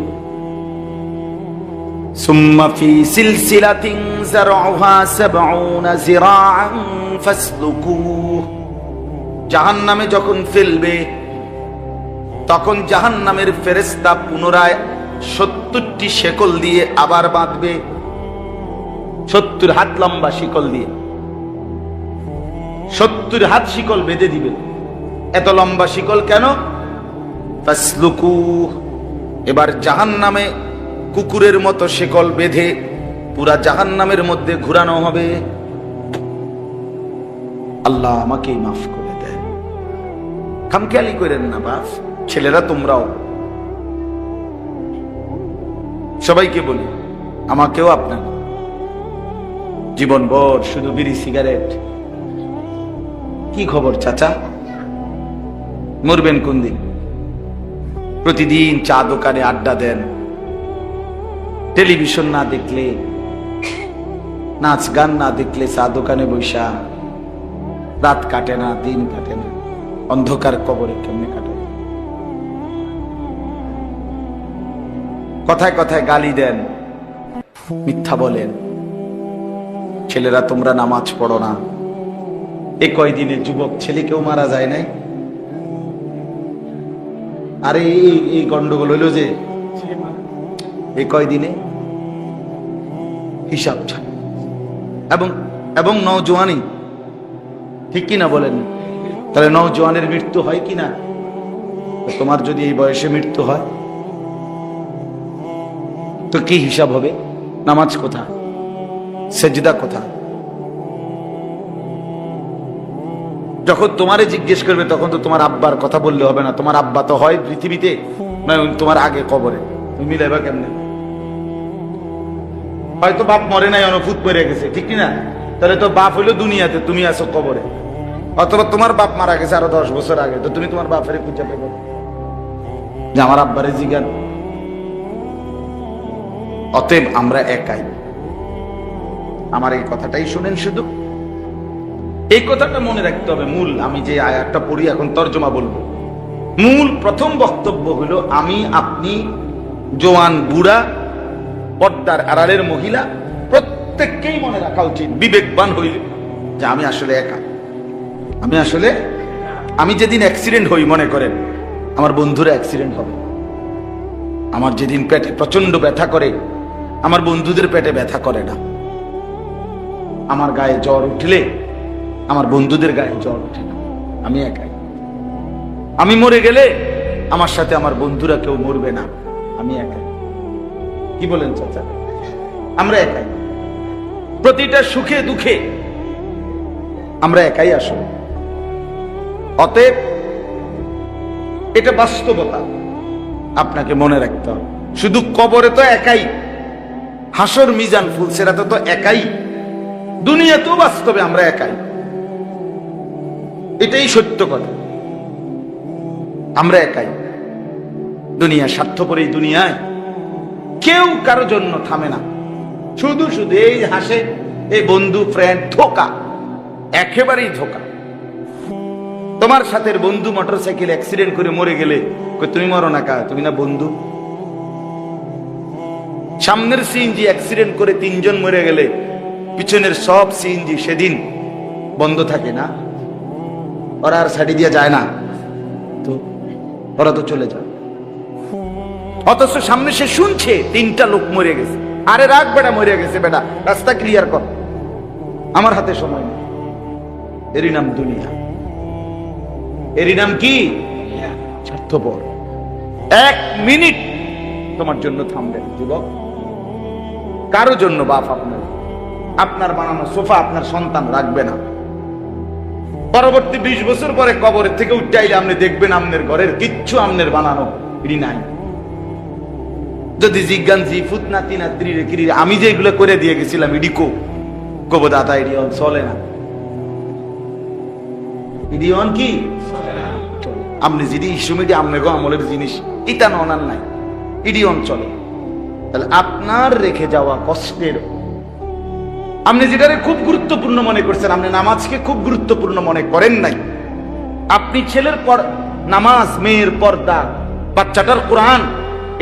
সুম্মা ফি সিলসিলাতিন যারউহা ৭০ যিরাআন ফাসলুকুহু, জাহান্নামে যখন ফেলবে তখন জাহান্নামের ফেরেশতা পুনরায় ৭০টি শেকল দিয়ে আবার বাঁধবে। ৭০ হাত লম্বা শিকল দিয়ে ৭০ হাত শিকল বেঁধে দিবে। এত লম্বা শিকল কেন? ফাসলুকুহু, এবার জাহান্নামে কুকুরের মতো শিকল বেঁধে পুরা জাহান্নামের মধ্যে ঘুরানো হবে। আল্লাহ আমাকে মাফ করে দেন, খামখেয়ালি করেন না বাপ। ছেলেরা তোমরাও, সবাইকে বলি, আমাকেও আপনার জীবনভর শুধু বিড়ি সিগারেট। কি খবর চাচা, মরবেন কোন দিন? প্রতিদিন চা দোকানে আড্ডা দেন, টেলিভিশন না দেখলে, নাচ গান না দেখলে চা দোকানে বৈশা রাত কাটে না, দিন কাটে না। অন্ধকার কবরে কেমনে কাটে? কথায় কথায় গালি দেন, মিথ্যা বলেন। ছেলেরা তোমরা নামাজ পড়ো না। এ কয়দিনে যুবক ছেলে কেউ মারা যায় নাই? আরে এই গন্ডগোল হইল যে এই কয়দিনে হিসাব ছাড়া। এবং নওজোয়ানি, ঠিক কিনা বলেন? তাহলে নওজোয়ানের মৃত্যু হয় কিনা? তোমার যদি এই বয়সে মৃত্যু হয় তো কি হিসাব হবে? নামাজ কোথা, সেজদা কোথা? যখন তোমারে জিজ্ঞেস করবে তখন তো তোমার আব্বার কথা বললে হবে না। তোমার আব্বা তো হয় পৃথিবীতে, নয় তোমার আগে কবরে। তুমি মিলাইবা কেমনে? হয়তো বাপ মরে নাই, অনুভূত মরে গেছে, ঠিক কিনা? তাহলে তো বাপ হইলো দুনিয়াতে, তুমি আছো কবরে। অথবা তোমার বাপ মারা গেছে আরো 10 বছর আগে, তো তুমি তোমার বাপের খুঁজে পেবে যে আমার আব্বারে জিজ্ঞান। অতএব আমরা একাই। আমার এই কথাটাই শুনেন, শুধু এই কথাটা মনে রাখতে হবে। মূল, আমি যে আয়াতটা পড়ি এখন তর্জমা বলবো, মূল প্রথম বক্তব্য হলো আমি, আপনি, জওয়ান, বুড়া, পর্দার আড়ালের মহিলা, প্রত্যেককেই মনে রাখা উচিত, বিবেকবান হইলে, যে আমি আসলে একা। আমি যেদিন অ্যাক্সিডেন্ট হই, মনে করেন আমার বন্ধুরা অ্যাক্সিডেন্ট হবে। আমার যেদিন পেটে প্রচন্ড ব্যথা করে, আমার বন্ধুদের পেটে ব্যথা করে না। আমার গায়ে জ্বর উঠলে আমার বন্ধুদের গায়ে জ্বর ওঠে না। আমি একাই। আমি মরে গেলে আমার সাথে আমার বন্ধুরা কেউ মরবে না। আমি একাই। কি বলেন চাচা? আমরা একাই। প্রতিটা সুখে দুঃখে আমরা একাই আসলে। অতএব এটা বাস্তবতা, আপনাকে মনে রাখতে হবে। শুধু কবরে তো একাই, হাসর মিজান ফুলসেরাতে তো একাই, দুনিয়াতেও বাস্তবে আমরা একাই। এটাই সত্য কথা, আমরা একাই। দুনিয়া স্বার্থপর, এই দুনিয়ায় কেউ কারো জন্য থামে না। শুধু শুধু এই হাসে, এই বন্ধু, ফ্রেন্ড, ধোকা, একেবারেই ধোকা। তোমার সাথে বন্ধু মোটরসাইকেল অ্যাক্সিডেন্ট করে মরে গেলে তুমি মরো না কা, তুমি না বন্ধু? সামনের সিএনজি অ্যাক্সিডেন্ট করে 3 জন মরে গেলে পিছনের সব সিএনজি সেদিন বন্ধ থাকে না? ওরা আর সাইডে দিয়ে যায় না তো, ওরা তো চলে যায়। অথচ সামনে সে শুনছে 3টা লোক মরে গেছে। আরে রাখ বেটা, মরে গেছে বেটা, রাস্তা ক্লিয়ার কর, আমার হাতে সময় নেই। এরই নাম দুনিয়া, এরই নাম কি? স্বার্থপর। 1 মিনিট তোমার জন্য থামবেন যুবক, কারো জন্য বাপ আপনার বানানো সোফা আপনার সন্তান রাখবে না। পরবর্তী 20 বছর পরে কবরের থেকে উঠাইলে আপনি দেখবেন আপনার ঘরের কিচ্ছু আপনার বানানো এটি নাই। যদি জিজ্ঞান জি ফুত নাতি নাত্রী রেখি আমি যে এগুলো করে দিয়ে গেছিলাম ইডিকো কব দাদা ইডিয়ন চলে না। ইডিয়ন কি আপনি যদি ইস্যুমিটি আপনার আমলের জিনিস এটা ননার নাই, ইডিয়ন চলে। তাহলে আপনার রেখে যাওয়া কষ্টের, আপনি যেটারে খুব গুরুত্বপূর্ণ মনে করছেন, আপনি নামাজকে খুব গুরুত্বপূর্ণ মনে করেন নাই। আপনি ছেলের পর নামাজ, মেয়ের পর্দা, বাচ্চাটার কোরআন,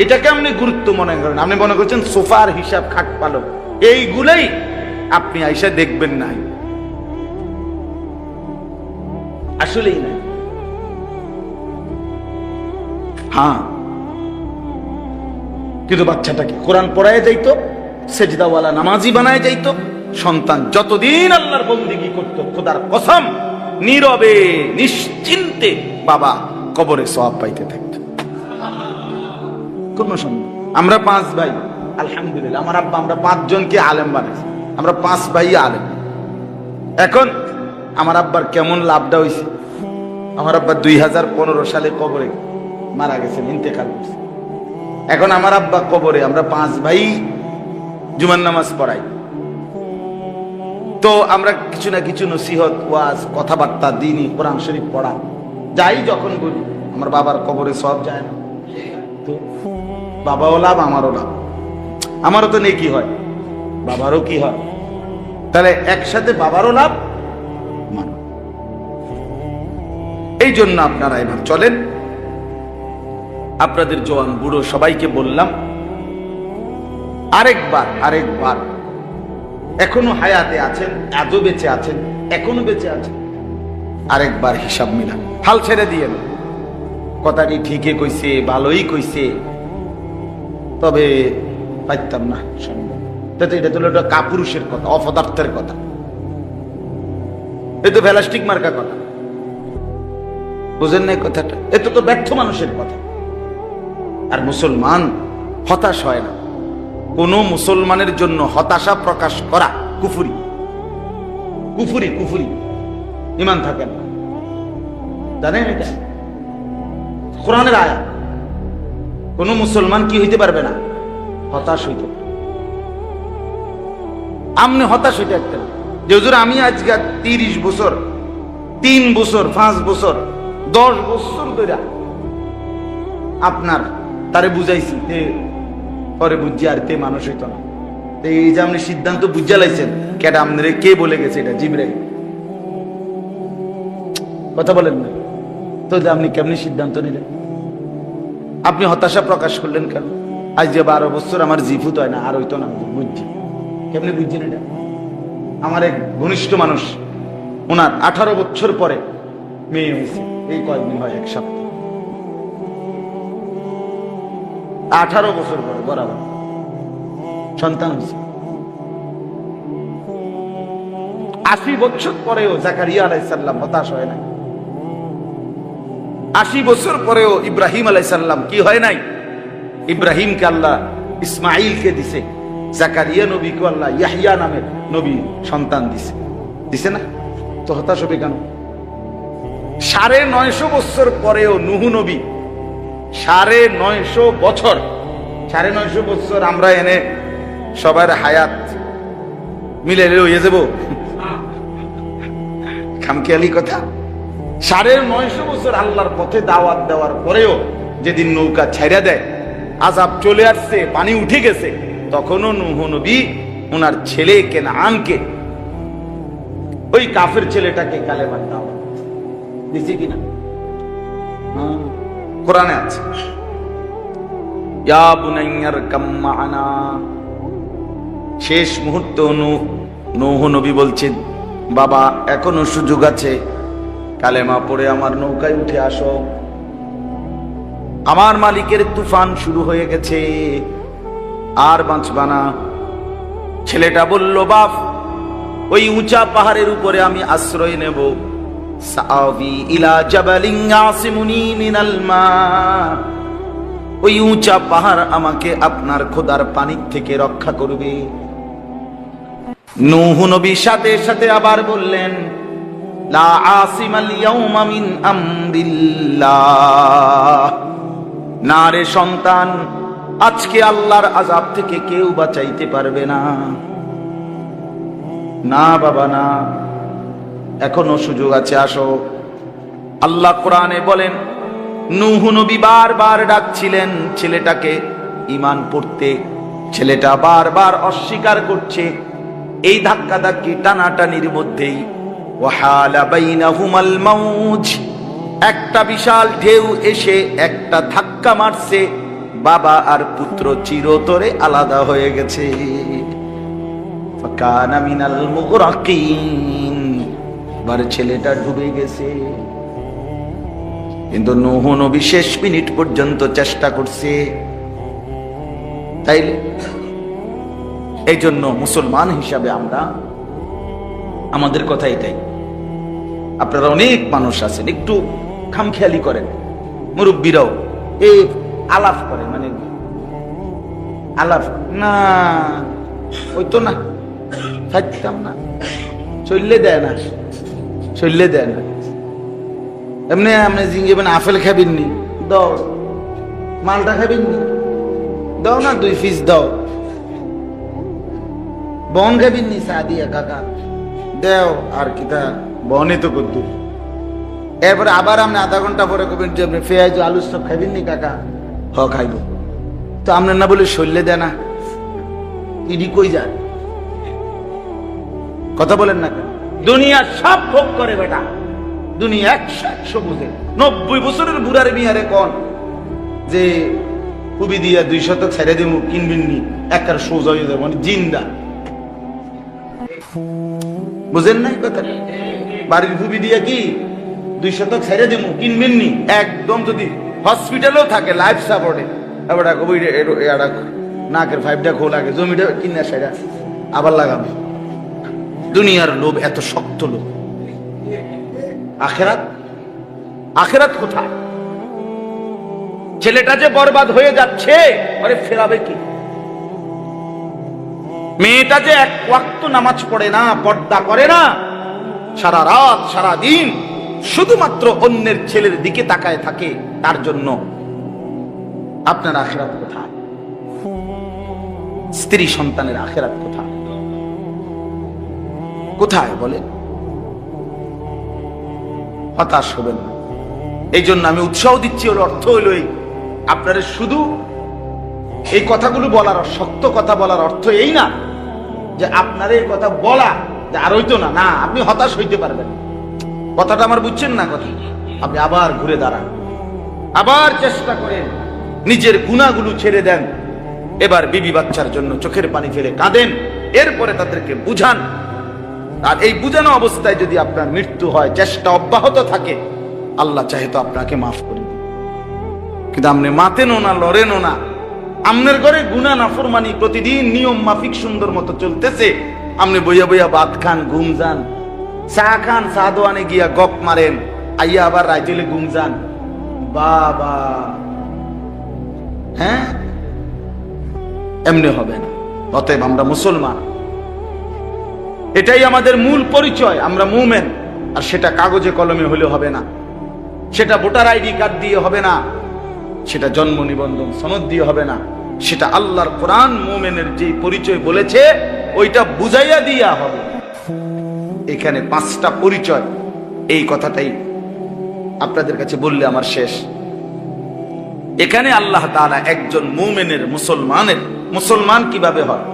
এটাকে আপনি গুরুত্ব মনে করেন। আপনি মনে করছেন সোফার হিসাব, খাট পালক, এইগুলাই আপনি আইসা দেখবেন নাই, আসলেই নাই। হ্যাঁ, কিন্তু বাচ্চাটাকে কোরআন পড়ায় যাইতো, সেজদাওয়ালা নামাজি বানায় যাইতো। সন্তান যতদিন আল্লাহর বন্দেগী করতো, খোদার কসম নীরবে নিশ্চিন্তে বাবা কবরে সওয়াব পাইতে থাকতো। কোন সন্তান, আমরা 5 ভাই, আলহামদুলিল্লাহ আমার আব্বা আমরা 5 জনকে আলেম বানাইছি, আমরা 5 ভাই আলেম। এখন আমার আব্বার কেমন লাভটা হইছে, আমার আব্বা 2015 সালে কবরে মারা গেছেন, ইন্তেকাল করছে। এখন আমার আব্বা কবরে, আমরা 5 ভাই জুমার নামাজ পড়াই, তো আমরা কিছু না কিছু নসিহত, ওয়াজ, কথাবার্তা, দিনই কোরআন শরীফ পড়া যাই যখন বলি, আমার বাবার কবরে সব যায় না? তো বাবাও লাভ, আমারও লাভ, আমারও তো নেকি হয়, বাবারও কি হয়, তাহলে একসাথে বাবারও লাভ। এই জন্য আপনারা এবার চলেন, আপনাদের জওয়ান বুড়ো সবাইকে বললাম আরেকবার এখনো হায়াতে আছেন, আজও বেঁচে আছেন, এখনো বেঁচে আছেন, আরেকবার হিসাব মিলান, হাল ছেড়ে দিয়ে। কথাটি ঠিকই কইছে, ভালোই কইছে, তবে পাইতাম না সম্ভব। এটা তো একটা কাপুরুষের কথা, অপদার্থের কথা, এ তো প্লাস্টিক মার্কা কথা, বুঝেন নাই কথাটা? এটা তো ব্যর্থ মানুষের কথা। আর মুসলমান হতাশ হয় না। কোন মুসলমানের জন্য হতাশা প্রকাশ করা কুফরি, কুফরি, কুফরি, ঈমান থাকে না, জানেন এটা? কোরআনের আয়াত। কোন মুসলমান কি হইতে পারবে না? হতাশ হইতে। আপনি হতাশ হইতে একটা যে হুজুর আমি আজকে 30 বছর, 3 বছর, 5 বছর, 10 বছর ধরে আপনার তারে বুঝাইছি, পরে বুঝছি আর তে মানুষ হইতো না। এই যে আপনি সিদ্ধান্ত বুঝা লাইছেন, কেটা আপনারে কে বলে গেছে? এটা জিবরাইল। কথা বলেন না তো, যে আপনি কেমনি সিদ্ধান্ত নিলেন? আপনি হতাশা প্রকাশ করলেন কেন? আজ যে 12 বছর আমার জিফুত হয় না, আর হইতো না, বুঝছি। কেমনি বুঝছেন এটা? আমার এক ঘনিষ্ঠ মানুষ, ওনার 18 বছর পরে মেয়ে হয়েছে, এই কয়েকদিন হয়, 1 সপ্তাহ, 18 বছর পরে বরাবর সন্তান হয়েছে। 80 বছর পরেও জাকারিয়া আলাইহিস সালাম হতাশ হয় নাই। 80 বছর পরেও ইব্রাহিম আলাইহিস সালাম কি হয় নাই? ইব্রাহিমকে আল্লাহ ইসমাইলকে দিছে, জাকারিয়া নবীকে আল্লাহ ইয়াহইয়া নামের নবী সন্তান দিছে না? তো হতাশ হবে কেন? 950 বছর পরেও নূহ নবী, 950 বছর, 950 বছর আমরা এনে সবার হায়াত মিলে হয়ে যাব, খামখেয়ালি কথা। 950 বছর আল্লাহর পথে দাওয়াত দেওয়ার পরেও যেদিন নৌকা ছাইড়া দেয়, আযাব চলে আসছে, পানি উঠে গেছে, তখনও নূহ নবী ওনার ছেলে কেনানকে, ওই কাফের ছেলেটাকে কালেমার দাওয়াত, দিছি কিনা? কোরআনে আছে, ইয়া বুনাইয়ার কাম মা'ানা। শেষ মুহূর্তে নূহ নবী বলছেন, বাবা এখনো সুযোগ আছে, কালেমা পড়ে আমার নৌকায় উঠে আসো, আমার মালিকের তুফান শুরু হয়ে গেছে, আর বাঁচবা না। ছেলেটা বলল, বাপ ওই উঁচা পাহাড়ের উপরে আমি আশ্রয় নেব, সাআবি ইলা জাবালিন ইয়াসিমুনি মিনাল মা। ওই উঁচা পাহাড় আমাকে আপনার খোদার পানির থেকে রক্ষা করবে। নূহ নবী সাথে সাথে আবার বললেন, লা আসিমাল ইয়াউমা মিন আমরিল্লাহ। না রে সন্তান, আজকে আল্লাহর আযাব থেকে কেউ বাঁচাইতে পারবে না। না বাবা না, এখনো সুযোগ আছে, আসো। আল্লাহ কোরআনে বলেন, নূহ নবী বারবার ডাকছিলেন ছেলেটাকে ঈমান পড়তে, ছেলেটা বারবার অস্বীকার করছে। এই ধাক্কাধাক্কি টানাটানির মধ্যেই ওয়াহালা বাইনাহুমাল মাউজ, একটা বিশাল ঢেউ এসে একটা ধাক্কা মারছে, বাবা আর পুত্র চিরতরে আলাদা হয়ে গেছে। ফাকানা মিনাল মুগরাকিন, বার ছেলেটা ডুবে গেছে। কিন্তু নূহ নবী শেষ মিনিট পর্যন্ত চেষ্টা করছে। তাইলে এই জন্য মুসলমান হিসাবে আমরা, আমাদের কথা এটাই। আপনারা অনেক মানুষ আছেন একটু খামখেয়ালি করেন, মুরব্বীরাও এই আলাপ করে, মানে আলাপ না ওই তো না, থাকতাম না, চললে দেয় না, চললে দেয় না। এমনি আপনি জিঙ্গেবেন, আপেল খাবেননি, দাও। মালটা খাবেননি, দাও না 2 পিস দাও। বন খাবেননি, চা দিয়া কাকা দেও। আর কিতা বনে তো করতো। এরপরে আবার আপনি আধা ঘন্টা পরে কবেন যে আপনি পেঁয়াজ আলু সব খাইবেননি কাকা? হ খাইব। তো আপনার না বলে শরীরে দেয় না, ইডি কই যায়? কথা বলেন না কেন? দুনিয়া সব ভোগ করে বেটা, দুনিয়া 100 বুঝে। 90 বছরের বুড়ারে মিয়ারে কোন যে খুবই দিয়া 200 ছেড়ে দিব কিনবেননি, একটা সোজা হয়ে যাবে, মানে জিন্দা। বুঝেন নাই কথা? বাড়ির খুবই দিয়া কি 200 ছেড়ে দিব কিনবেননি, একদম যদি হসপিটালেও থাকে লাইফ সাপোর্টে, এবার নাকের 5টা খোল আগে জমিটা কিনা সেটা আবার লাগাবে। দুনিয়ার লোভ এত শক্ত লোভ। আখেরাত, আখেরাত কোথায়? ছেলেটা যে বরবাদ হয়ে যাচ্ছে, আরে ফেরাবে কি? মেয়েটা যে এক ওয়াক্ত নামাজ পড়ে না, পর্দা করে না, সারা রাত সারা দিন শুধুমাত্র অন্যের ছেলের দিকে তাকায় থাকে, তার জন্য আপনার আখেরাত কোথায়? স্ত্রী সন্তানের আখেরাত কোথায়? কোথায় বলেন? হতাশ হবেন না। এই জন্য আমি উৎসাহ দিচ্ছি, ওর অর্থ হইল এই, আপনারা শুধু এই কথাগুলো বলার, শক্ত কথা বলার অর্থ এই না যে আপনার এই কথা বলা যে আর হইতো না, না, আপনি হতাশ হইতে পারবেন। কথাটা আমার বুঝছেন না? কথা আপনি আবার ঘুরে দাঁড়ান, আবার চেষ্টা করেন, নিজের গুনাহগুলো ছেড়ে দেন, এবার বিবি বাচ্চার জন্য চোখের পানি ফেলে কাঁদেন, এরপরে তাদেরকে বুঝান। আর এই বুঝানো অবস্থায় যদি আপনার মৃত্যু হয়, চেষ্টা অব্যাহত থাকে, আল্লাহ চাহে তো আপনাকে মাফ করে দিন। কিন্তু আপনি মাতেনও না, লড়েনও না, আপনার ঘরে গুনাহ নাফরমানি প্রতিদিন নিয়ম মাফিক সুন্দর মতো চলতেছে, আপনি বইয়া বইয়া ভাত খান, ঘুম যান, চা খান, চা দোয়ানে গিয়া গপ মারেন, আইয়া আবার রাইতেলে ঘুম যান। বাবা, হ্যাঁ, এমনি হবে না। অতএব আমরা মুসলমান, এটাই আমাদের মূল পরিচয়, আমরা মুমিন। আর সেটা কাগজে কলমে হলে হবে না, সেটা ভোটার আইডি কার্ড দিয়ে হবে না, সেটা জন্ম নিবন্ধন সনদ দিয়ে হবে না, সেটা আল্লাহর কোরআন মুমিনের যে পরিচয় বলেছে ওইটা বুঝাইয়া দিয়া হবে। এখানে 5টা পরিচয়, এই কথাটাই আপনাদের কাছে বললে আমার শেষ। এখানে আল্লাহ তাআলা একজন মুমিনের, মুসলমানের, মুসলমান কিভাবে হয়,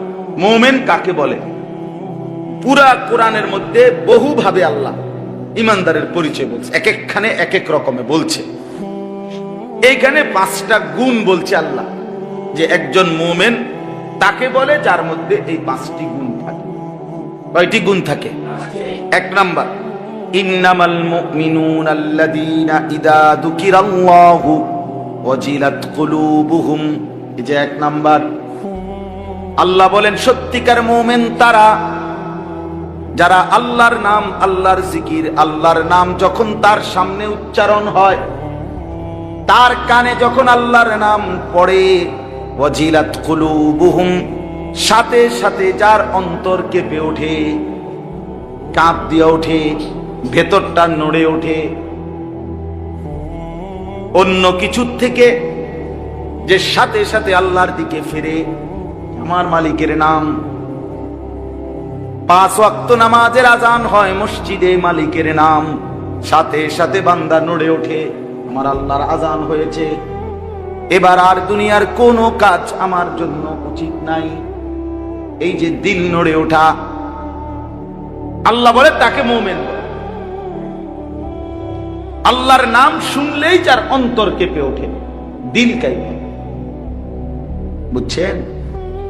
মুমিন কাকে বলে, পুরা কোরআনের মধ্যে বহুভাবে আল্লাহ ইমানদারের পরিচয় বলছে, এক একখানে এক এক রকমে বলছে। এইখানে 5টা গুণ বলছে আল্লাহ, যে একজন মুমিন তাকে বলে যার মধ্যে এই 5টি গুণ থাকে। কয়টি গুণ থাকে? 1 নাম্বার, ইন্নামাল মুমিনুনা আল্লাযীনা ইযা যুকিরাল্লাহু ওয়াজিলাত কুলুবুহুম। এই যে 1 নাম্বার, আল্লাহ বলেন সত্যিকার মুমিন তারা যারা আল্লাহর নাম, আল্লাহর জিকির, আল্লাহর নাম যখন তার সামনে উচ্চারণ হয়, তার কানে যখন আল্লাহর নাম পড়ে, ওয়াজিলাত কুলুবুহুম, সাথে সাথে যার অন্তর কেঁপে ওঠে, কাঁপ দিয়ে ওঠে, ভেতরটা নড়ে ওঠে অন্য কিছুর থেকে, যে সাথে সাথে আল্লাহর দিকে ফিরে, আমার মালিকের নাম। 5 ওয়াক্ত নামাজের আজান হয় মসজিদে, মালিকের নাম, সাথে সাথে বান্দা নড়ে ওঠে, আমার আল্লাহর আজান হয়েছে, এবার আর দুনিয়ার কোনো কাজ আমার জন্য উচিত নাই। এই যে দিল নড়ে ওঠা, আল্লাহ বলে তাকে মুমিন বলে। আল্লাহর নাম শুনলেই যার অন্তর কেঁপে ওঠে, দিল কাঁপে, বুঝছেন?